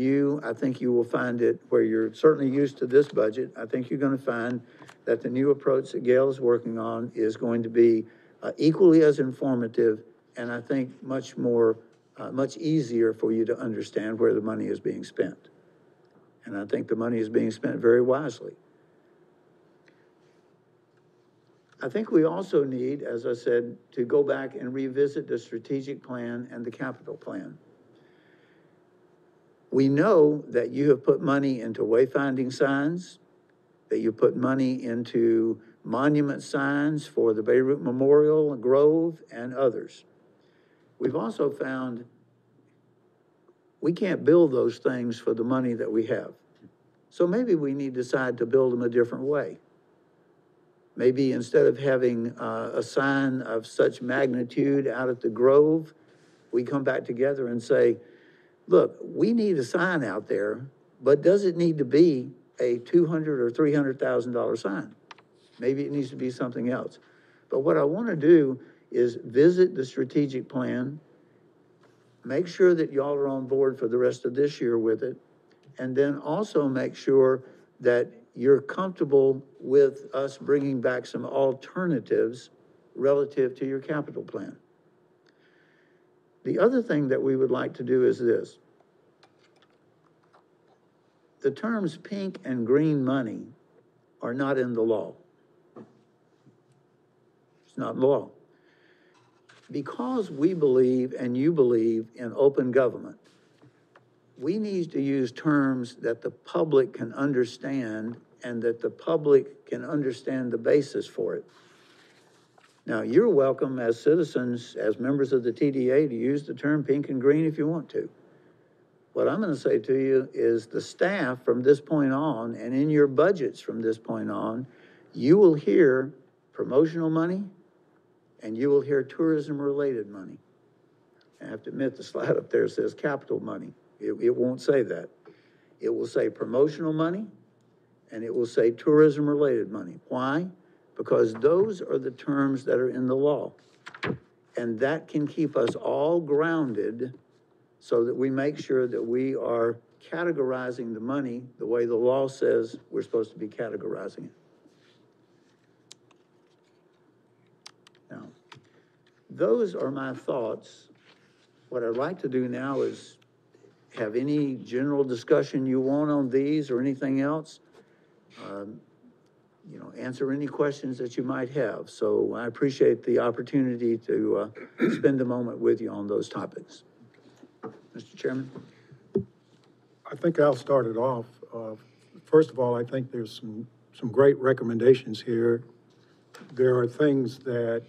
I think you will find it, where you're certainly used to this budget, I think you're going to find that the new approach that Gail is working on is going to be equally as informative, and I think much easier for you to understand where the money is being spent. And I think the money is being spent very wisely. I think we also need, as I said, to go back and revisit the strategic plan and the capital plan. We know that you have put money into wayfinding signs, that you put money into monument signs for the Beirut Memorial, Grove, and others. We've also found we can't build those things for the money that we have. So maybe we need to decide to build them a different way. Maybe instead of having a sign of such magnitude out at the Grove, we come back together and say, look, we need a sign out there, but does it need to be a $200,000 or $300,000 sign? Maybe it needs to be something else. But what I want to do is visit the strategic plan, make sure that y'all are on board for the rest of this year with it, and then also make sure that you're comfortable with us bringing back some alternatives relative to your capital plan. The other thing that we would like to do is this. The terms pink and green money are not in the law. It's not in the law. Because we believe, and you believe, in open government, we need to use terms that the public can understand and that the public can understand the basis for it. Now, you're welcome as citizens, as members of the TDA, to use the term pink and green if you want to. What I'm going to say to you is the staff from this point on, and in your budgets from this point on, you will hear promotional money, and you will hear tourism-related money. I have to admit, the slide up there says capital money. It won't say that. It will say promotional money, and it will say tourism-related money. Why? Because those are the terms that are in the law. And that can keep us all grounded so that we make sure that we are categorizing the money the way the law says we're supposed to be categorizing it. Now, those are my thoughts. What I'd like to do now is have any general discussion you want on these or anything else. You know, answer any questions that you might have. So I appreciate the opportunity to spend a moment with you on those topics. Mr. Chairman? I think I'll start it off. First of all, I think there's some great recommendations here. There are things that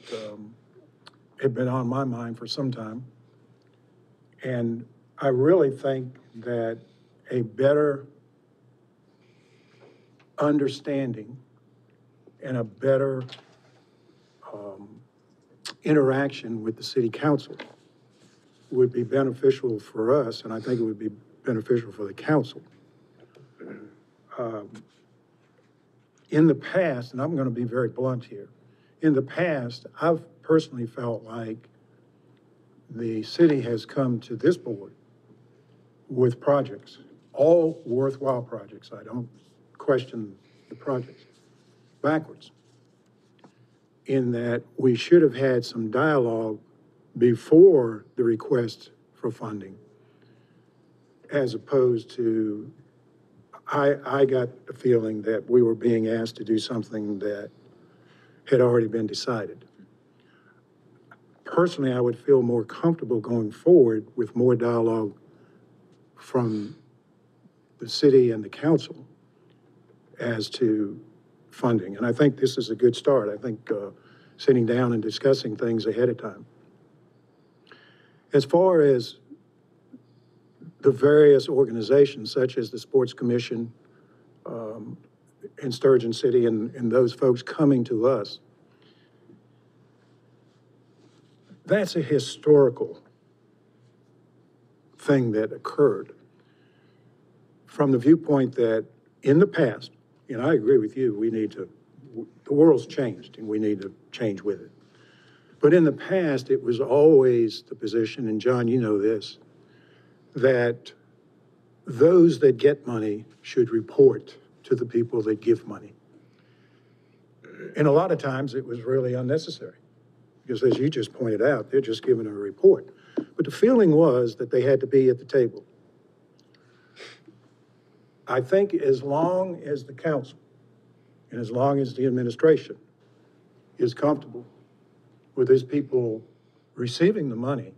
have been on my mind for some time. And I really think that a better understanding and a better interaction with the city council would be beneficial for us, and I think it would be beneficial for the council. In the past, and I'm going to be very blunt here, in the past, I've personally felt like the city has come to this board with projects, all worthwhile projects. I don't question the projects, backwards, in that we should have had some dialogue before the request for funding, as opposed to, I got the feeling that we were being asked to do something that had already been decided. Personally, I would feel more comfortable going forward with more dialogue from the city and the council as to funding. And I think this is a good start. I think sitting down and discussing things ahead of time. As far as the various organizations, such as the Sports Commission in Sturgeon City and those folks coming to us, that's a historical thing that occurred from the viewpoint that in the past, and I agree with you, the world's changed and we need to change with it. But in the past, it was always the position, and John, you know this, that those that get money should report to the people that give money. And a lot of times it was really unnecessary because, as you just pointed out, they're just giving a report. But the feeling was that they had to be at the table. I think as long as the council and as long as the administration is comfortable with these people receiving the money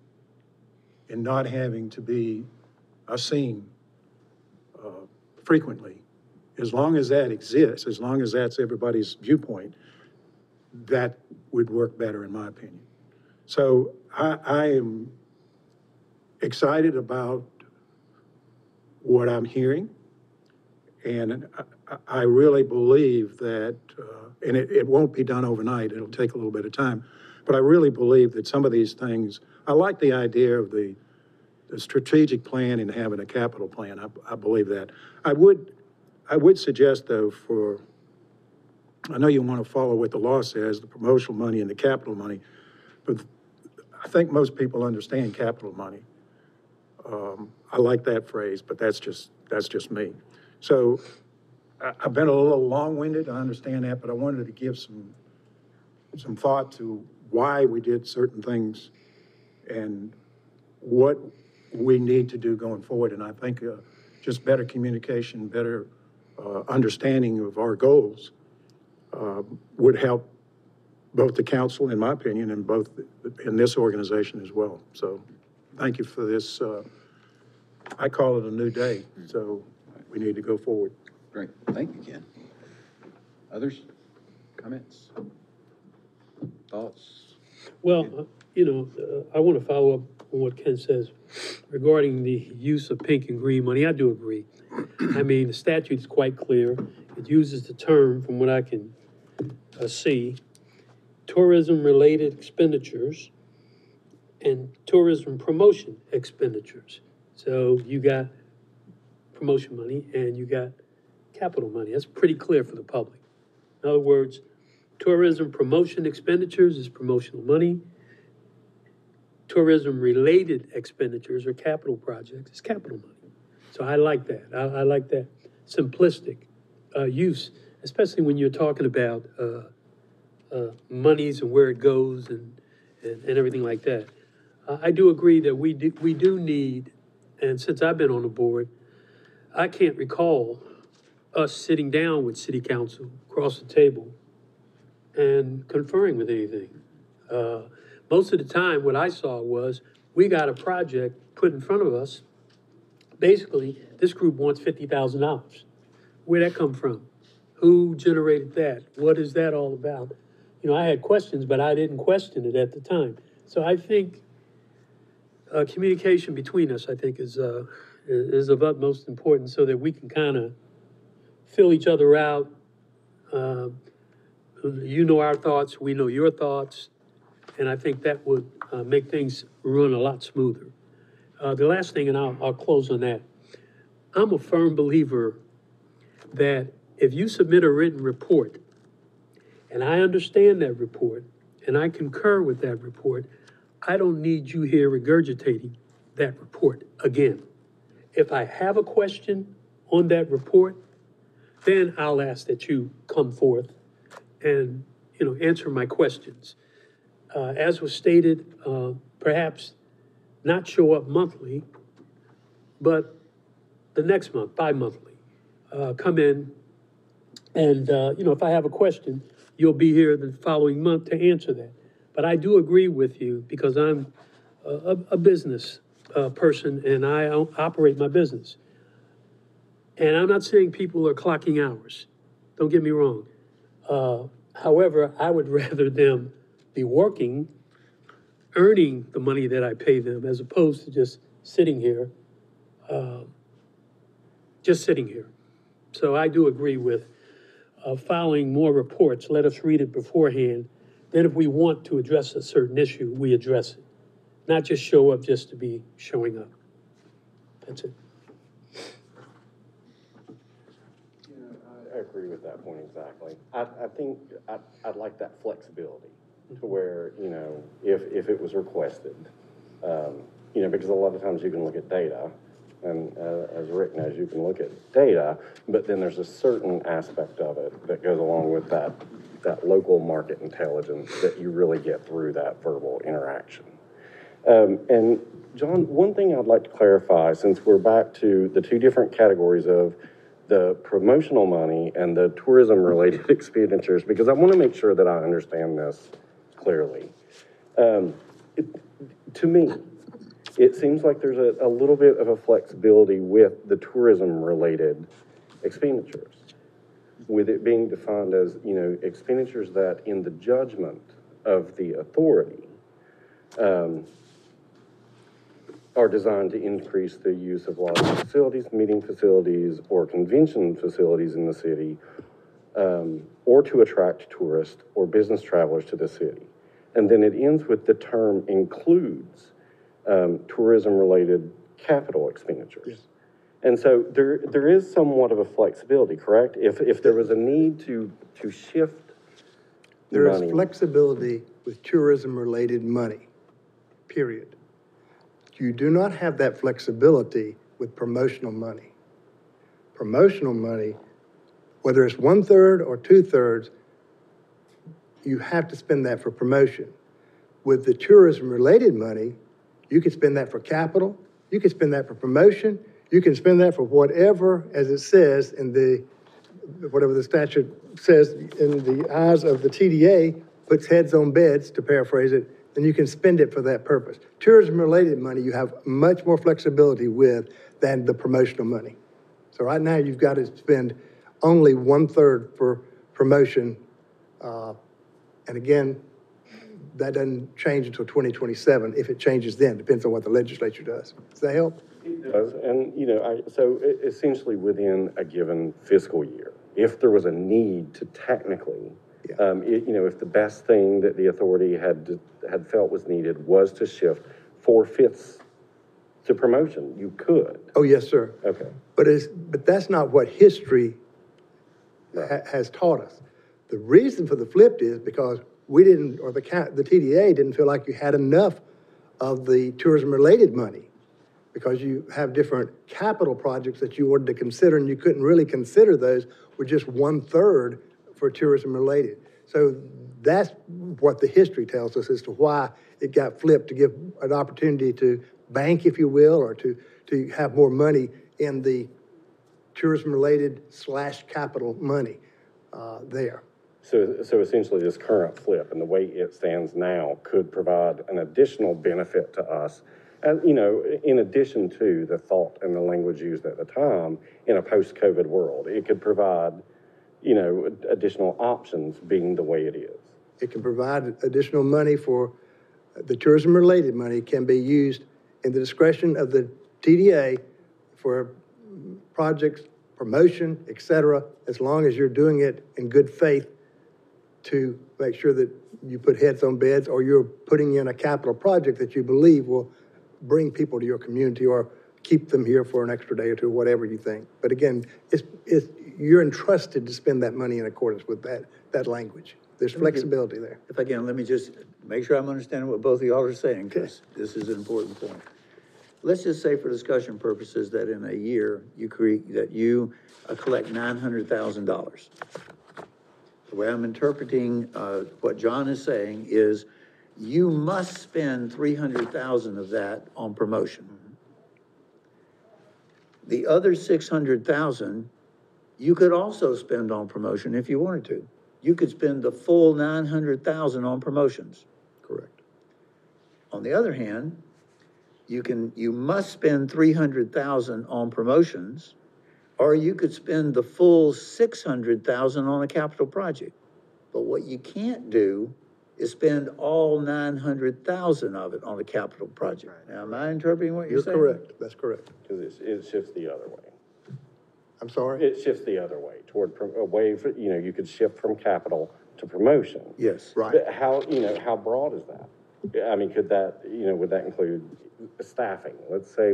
and not having to be seen frequently, as long as that exists, as long as that's everybody's viewpoint, that would work better in my opinion. So I am excited about what I'm hearing. And I really believe that, and it won't be done overnight, it'll take a little bit of time, but I really believe that some of these things, I like the idea of the strategic plan and having a capital plan. I believe that. I would suggest though I know you want to follow what the law says, the promotional money and the capital money, but I think most people understand capital money. I like that phrase, but that's just me. So I've been a little long-winded, I understand that, but I wanted to give some thought to why we did certain things and what we need to do going forward. And I think just better communication, better understanding of our goals would help both the council, in my opinion, and both in this organization as well. So thank you for this. I call it a new day, so we need to go forward. Great, thank you, Ken. Others, comments, thoughts? Well, I want to follow up on what Ken says regarding the use of pink and green money. I do agree. I mean, the statute is quite clear. It uses the term, from what I can see, tourism-related expenditures and tourism promotion expenditures. So you got promotion money and you got capital money. That's pretty clear for the public. In other words, tourism promotion expenditures is promotional money. Tourism-related expenditures or capital projects is capital money. So I like that. I like that simplistic use, especially when you're talking about monies and where it goes and everything like that. I do agree that we do need, and since I've been on the board, I can't recall us sitting down with city council across the table and conferring with anything. Most of the time, what I saw was we got a project put in front of us. Basically, this group wants $50,000. Where'd that come from? Who generated that? What is that all about? You know, I had questions, but I didn't question it at the time. So I think communication between us, I think, is of utmost importance so that we can kind of fill each other out. You know our thoughts, we know your thoughts, and I think that would make things run a lot smoother. The last thing, and I'll close on that. I'm a firm believer that if you submit a written report, and I understand that report, and I concur with that report, I don't need you here regurgitating that report again. If I have a question on that report, then I'll ask that you come forth and, you know, answer my questions. As was stated, perhaps not show up monthly, but the next month, bi-monthly, come in and, you know, if I have a question, you'll be here the following month to answer that. But I do agree with you because I'm a business person and I operate my business. And I'm not saying people are clocking hours. Don't get me wrong. However, I would rather them be working, earning the money that I pay them, as opposed to just sitting here, So I do agree with filing more reports. Let us read it beforehand. Then if we want to address a certain issue, we address it. Not just show up just to be showing up. That's it. I agree with that point exactly. I think I'd like that flexibility to where, you know, if it was requested, you know, because a lot of times you can look at data, and as Rick knows, you can look at data, but then there's a certain aspect of it that goes along with that local market intelligence that you really get through that verbal interaction. And John, one thing I'd like to clarify, since we're back to the two different categories of the promotional money and the tourism-related expenditures, because I want to make sure that I understand this clearly. To me, it seems like there's a little bit of a flexibility with the tourism-related expenditures, with it being defined as, you know, expenditures that in the judgment of the authority are designed to increase the use of large facilities, meeting facilities, or convention facilities in the city, or to attract tourists or business travelers to the city. And then it ends with the term includes tourism-related capital expenditures. Yes. And so there is somewhat of a flexibility, correct? If there was a need to shift there money. is flexibility with tourism-related money, period. You do not have that flexibility with promotional money. Promotional money, whether it's 1/3 or 2/3, you have to spend that for promotion. With the tourism-related money, you can spend that for capital, you can spend that for promotion, you can spend that for whatever, as it says in whatever the statute says, in the eyes of the TDA, puts heads on beds, to paraphrase it, then you can spend it for that purpose. Tourism-related money, you have much more flexibility with than the promotional money. So right now, you've got to spend only 1/3 for promotion. And again, that doesn't change until 2027. If it changes then, depends on what the legislature does. Does that help? It does, and, you know, so essentially within a given fiscal year, if there was a need to technically Yeah. If the best thing that the authority had felt was needed was to shift 4/5 to promotion, you could. Oh, yes, sir. Okay. But that's not what history has taught us. The reason for the flip is because we didn't, or the TDA didn't feel like you had enough of the tourism-related money, because you have different capital projects that you wanted to consider, and you couldn't really consider those with just 1/3 for tourism-related. So that's what the history tells us as to why it got flipped, to give an opportunity to bank, if you will, or to have more money in the tourism-related / capital money there. So essentially, this current flip and the way it stands now could provide an additional benefit to us, in addition to the thought and the language used at the time in a post-COVID world. It could provide, additional options being the way it is. It can provide additional money for the tourism-related money can be used in the discretion of the TDA for projects, promotion, et cetera, as long as you're doing it in good faith to make sure that you put heads on beds, or you're putting in a capital project that you believe will bring people to your community or keep them here for an extra day or two, whatever you think. But again, you're entrusted to spend that money in accordance with that language. There's flexibility there. If I can, let me just make sure I'm understanding what both of y'all are saying, because this is an important point. Let's just say for discussion purposes that in a year, you collect $900,000. The way I'm interpreting what John is saying is you must spend $300,000 of that on promotion. The other $600,000 you could also spend on promotion if you wanted to. You could spend the full $900,000 on promotions. Correct. On the other hand, you must spend $300,000 on promotions, or you could spend the full $600,000 on a capital project. But what you can't do is spend all $900,000 of it on a capital project. Now, am I interpreting what you're saying? You're correct. That's correct. Because it shifts the other way. I'm sorry? It shifts the other way you could shift from capital to promotion. Yes. Right. But how broad is that? I mean, could that, would that include staffing? Let's say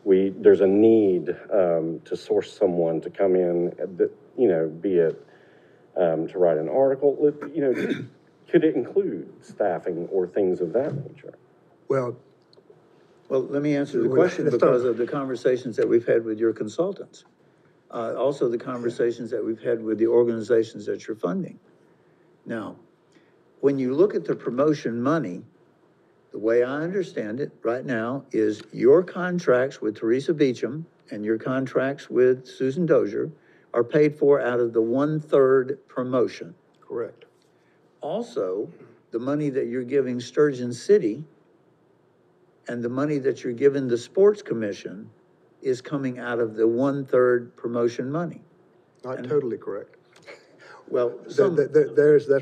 there's a need to source someone to come in, be it to write an article, could it include staffing or things of that nature? Well, let me answer the question because of the conversations that we've had with your consultants. Also the conversations that we've had with the organizations that you're funding. Now, when you look at the promotion money, the way I understand it right now is your contracts with Teresa Beecham and your contracts with Susan Dozier are paid for out of the 1/3 promotion. correct. Also, the money that you're giving Sturgeon City and the money that you're giving the Sports Commission is coming out of the 1/3 promotion money. Not totally correct. Well, That's right. There's let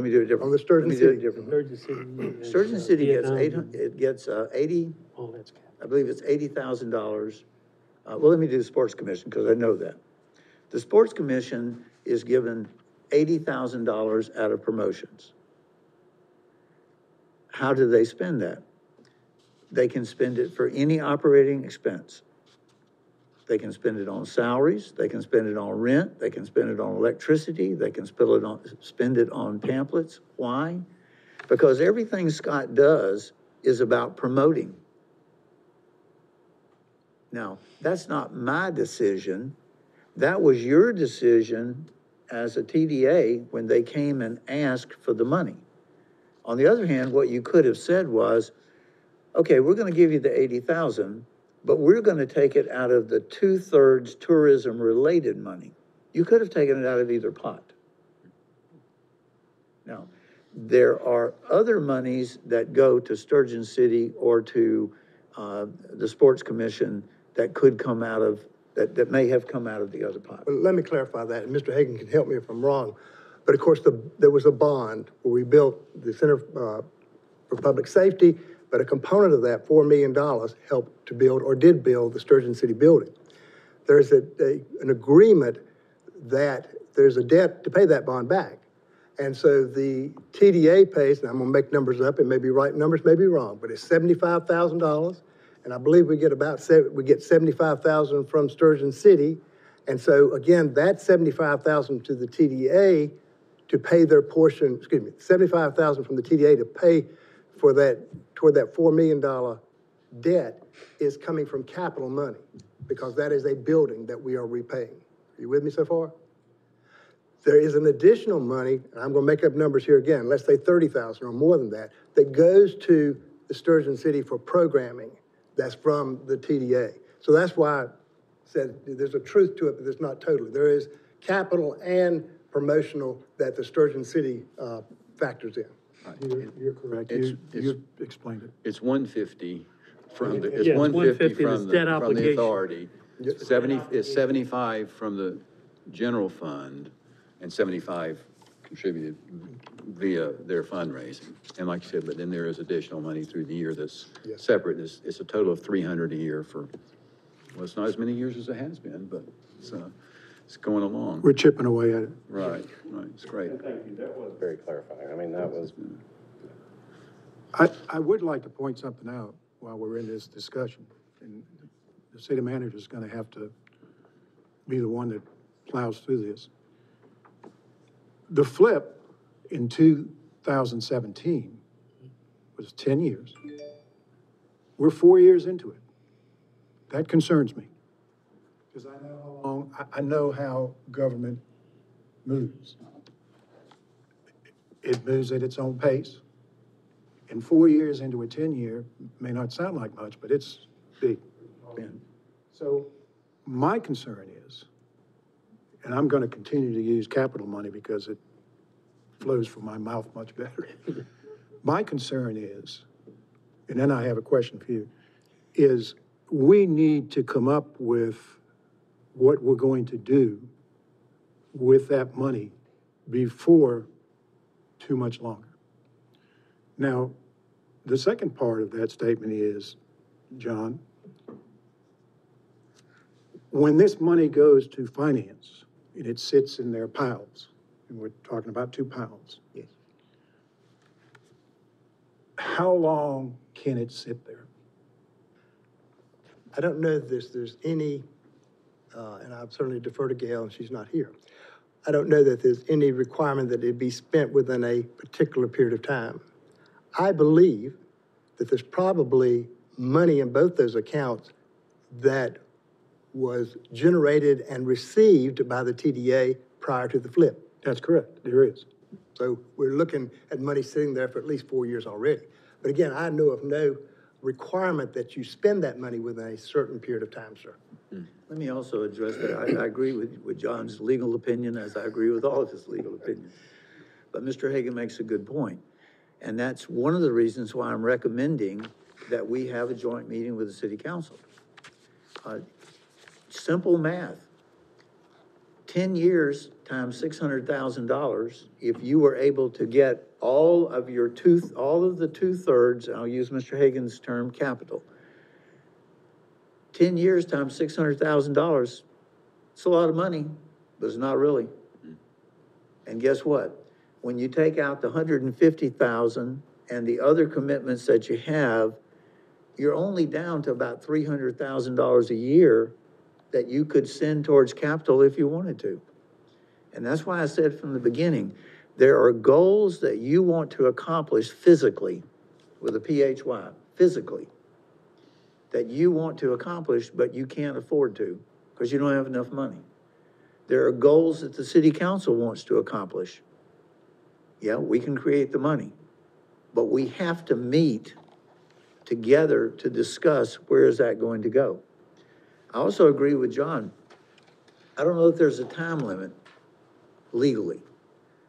me do it different. On the Sturgeon Let me do City. it different. Sturgeon City. Sturgeon City gets Vietnam. it gets 80, Oh, that's cap. I believe it's $80,000. Well, let me do the Sports Commission because I know that. The Sports Commission is given $80,000 out of promotions. How do they spend that? They can spend it for any operating expense. They can spend it on salaries, they can spend it on rent, they can spend it on electricity, they can spend it on pamphlets. Why? Because everything Scott does is about promoting. Now, that's not my decision. That was your decision as a TDA when they came and asked for the money. On the other hand, what you could have said was, okay, we're going to give you the 80,000, but we're going to take it out of the 2/3 tourism-related money. You could have taken it out of either pot. Now, there are other monies that go to Sturgeon City or to the Sports Commission that could come out of, that may have come out of the other pot. Well, let me clarify that, and Mr. Hagan can help me if I'm wrong. But of course, there was a bond where we built the Center for Public Safety, but a component of that, $4 million, helped to build, or did build, the Sturgeon City building. There's an agreement that there's a debt to pay that bond back. And so the TDA pays, and I'm gonna make numbers up, it may be right numbers, may be wrong, but it's $75,000. And I believe we get we get 75,000 from Sturgeon City. And so again, that's 75,000 to the TDA to pay their portion, 75,000 from the TDA to pay for that, toward that $4 million debt is coming from capital money, because that is a building that we are repaying. Are you with me so far? There is an additional money, and I'm gonna make up numbers here again, let's say 30,000 or more than that, that goes to the Sturgeon City for programming. That's from the TDA. So that's why I said there's a truth to it, but it's not totally. There is capital and promotional that the Sturgeon City factors in. You're correct. You explained it. It's 150 from the, Yeah, it's it's 150 150 from debt the obligation. authority. 70, it's 75 from the general fund and 75 contributed via their fundraising. And like you said, but then there is additional money through the year that's Yes. separate. It's a total of 300 a year for, well, it's not as many years as it has been, but it's going along. We're chipping away at it. Right, it's great. And thank you, that was very clarifying. I mean, that was, I would like to point something out while we're in this discussion. And the city manager is gonna have to be the one that plows through this. The flip in 2017 was 10 years. We're 4 years into it. That concerns me. Because I know how long, I know how government moves. It moves at its own pace. And 4 years into a 10-year may not sound like much, but it's big. So my concern is, and I'm gonna continue to use capital money because it flows from my mouth much better. My concern is, and then I have a question for you, is we need to come up with what we're going to do with that money before too much longer. Now, the second part of that statement is, John, when this money goes to finance and it sits in their piles, and we're talking about 2 piles. Yes. How long can it sit there? I don't know if there's any, and I'll certainly defer to Gail, and she's not here. I don't know that there's any requirement that it be spent within a particular period of time. I believe that there's probably money in both those accounts that was generated and received by the TDA prior to the flip. That's correct, there is. So we're looking at money sitting there for at least 4 years already. But again, I know of no requirement that you spend that money within a certain period of time, sir. Let me also address that. I agree with John's legal opinion, as I agree with all of his legal opinions. But Mr. Hagan makes a good point. And that's one of the reasons why I'm recommending that we have a joint meeting with the city council. Simple math. 10 years times $600,000, if you were able to get all of the 2/3, I'll use Mr. Hagan's term, capital. 10 years times $600,000, it's a lot of money, but it's not really. And guess what? When you take out the 150,000 and the other commitments that you have, you're only down to about $300,000 a year that you could send towards capital if you wanted to. And that's why I said from the beginning, there are goals that you want to accomplish physically, with a PHY, physically, that you want to accomplish, but you can't afford to, because you don't have enough money. There are goals that the city council wants to accomplish. Yeah, we can create the money, but we have to meet together to discuss where is that going to go. I also agree with John. I don't know if there's a time limit legally,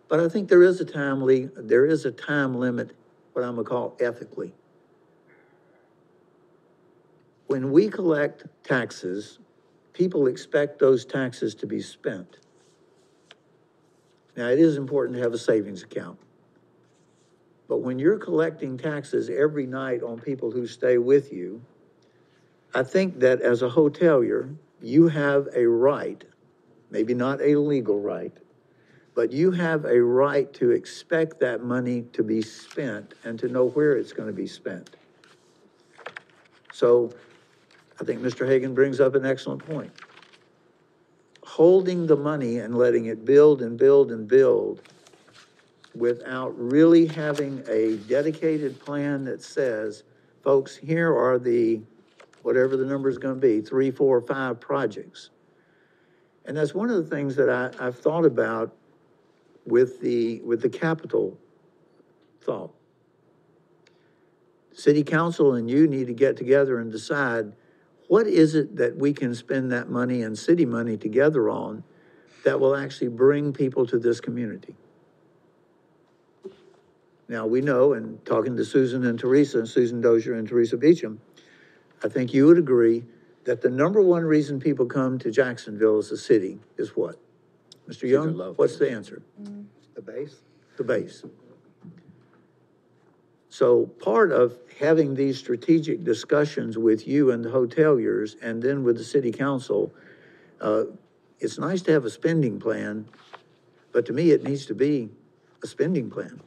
but I think there is a time limit, what I'm gonna call ethically. When we collect taxes, people expect those taxes to be spent. Now, it is important to have a savings account. But when you're collecting taxes every night on people who stay with you, I think that as a hotelier, you have a right, maybe not a legal right, but you have a right to expect that money to be spent and to know where it's gonna be spent. So I think Mr. Hagan brings up an excellent point. Holding the money and letting it build and build and build without really having a dedicated plan that says, folks, here are the, whatever the number's gonna be, 3, 4, 5 projects. And that's one of the things that I've thought about with the capital thought. City council and you need to get together and decide, what is it that we can spend that money and city money together on that will actually bring people to this community? Now, we know, and talking to Susan and Teresa, Susan Dozier and Teresa Beecham, I think you would agree that the number one reason people come to Jacksonville as a city is what? Mr. Young, what's the answer? The base? The base. So part of having these strategic discussions with you and the hoteliers and then with the city council, it's nice to have a spending plan, but to me, it needs to be a spending plan,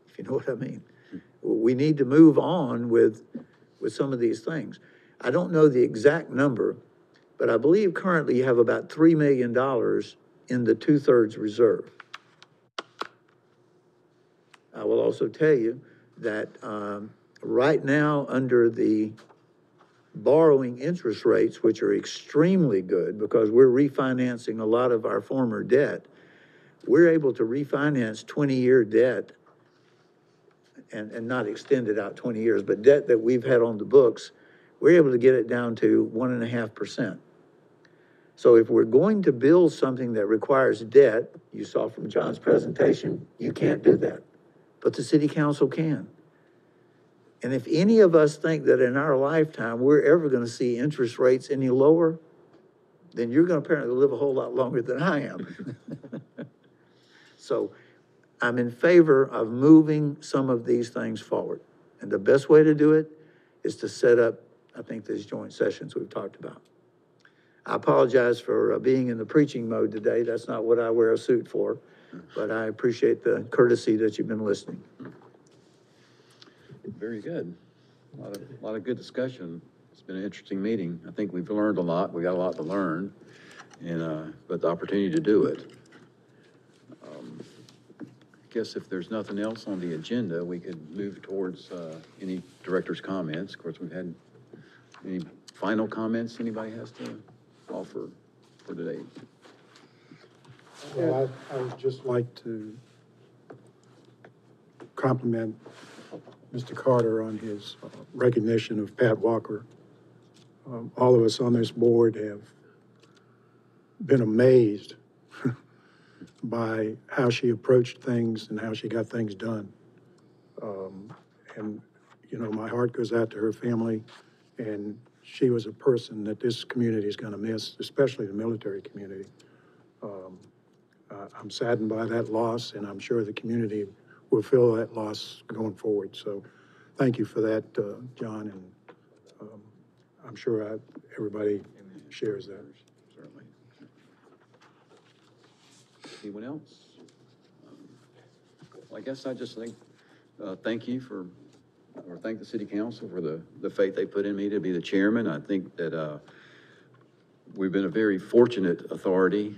if you know what I mean. We need to move on with some of these things. I don't know the exact number, but I believe currently you have about $3 million in the 2/3 reserve. I will also tell you that right now, under the borrowing interest rates, which are extremely good because we're refinancing a lot of our former debt, we're able to refinance 20-year debt and not extend it out 20 years, but debt that we've had on the books, we're able to get it down to 1.5%. So if we're going to build something that requires debt, you saw from John's presentation, you can't do that, but the city council can. And if any of us think that in our lifetime, we're ever gonna see interest rates any lower, then you're gonna apparently live a whole lot longer than I am. So I'm in favor of moving some of these things forward. And the best way to do it is to set up, I think, these joint sessions we've talked about. I apologize for being in the preaching mode today. That's not what I wear a suit for, but I appreciate the courtesy that you've been listening. Very good. A lot of good discussion. It's been an interesting meeting. I think we've learned a lot. We got a lot to learn, and but the opportunity to do it. I guess if there's nothing else on the agenda, we could move towards any director's comments. Of course, we've had any final comments anybody has to offer for today. Well, I would just like to compliment Mr. Carter on his recognition of Pat Walker. All of us on this board have been amazed by how she approached things and how she got things done. And, you know, my heart goes out to her family, and she was a person that this community is going to miss, especially the military community. I'm saddened by that loss, and I'm sure the community will feel that loss going forward. So thank you for that, John, and I'm sure everybody shares that. Certainly. Anyone else? Well, I guess I just think, thank you for, or thank the city council for the faith they put in me to be the chairman. I think that we've been a very fortunate authority.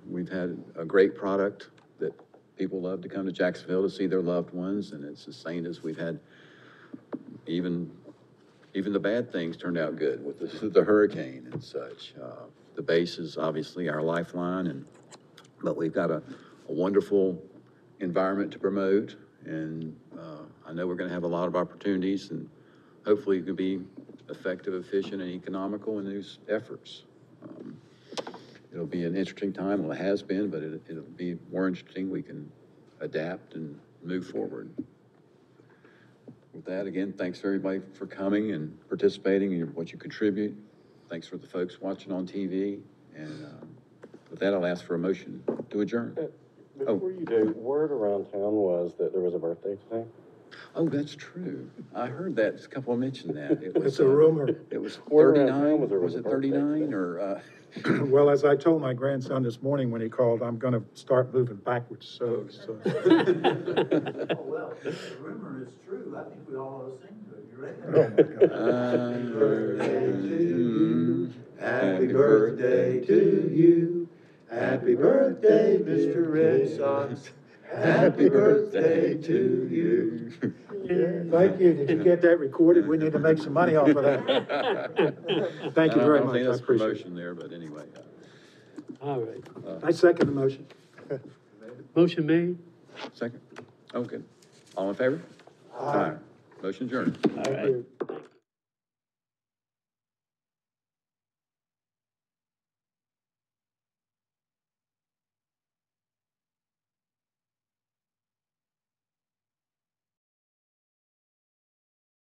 We've had a great product that people love to come to Jacksonville to see their loved ones, and it's sustained us. We've had even the bad things turned out good with the hurricane and such. The base is obviously our lifeline, but we've got a wonderful environment to promote, and I know we're going to have a lot of opportunities, and hopefully it can be effective, efficient, and economical in these efforts. It'll be an interesting time. Well, it has been, but it'll be more interesting. We can adapt and move forward. With that, again, thanks for everybody for coming and participating and what you contribute. Thanks for the folks watching on TV. And with that, I'll ask for a motion to adjourn. Before you do, word around town was that there was a birthday today. Oh, that's true. I heard that, a couple mentioned that. It was, It's a rumor. It was Word around 39, town was there was was a it birthday 39 today. or, Well, as I told my grandson this morning when he called, I'm gonna start moving backwards, so. Oh, well, the rumor is true. I think we all ought to sing to it. You ready? Oh, my God. Happy birthday to you. Happy birthday, Mr. Red Sox. Happy birthday to you. Thank you. Did you get that recorded? We need to make some money off of that. Thank you very I don't much. think I that's appreciate promotion there, but anyway. All right. it. I second the motion. Motion made? Second? Okay. All in favor? Aye. Motion adjourned. All right.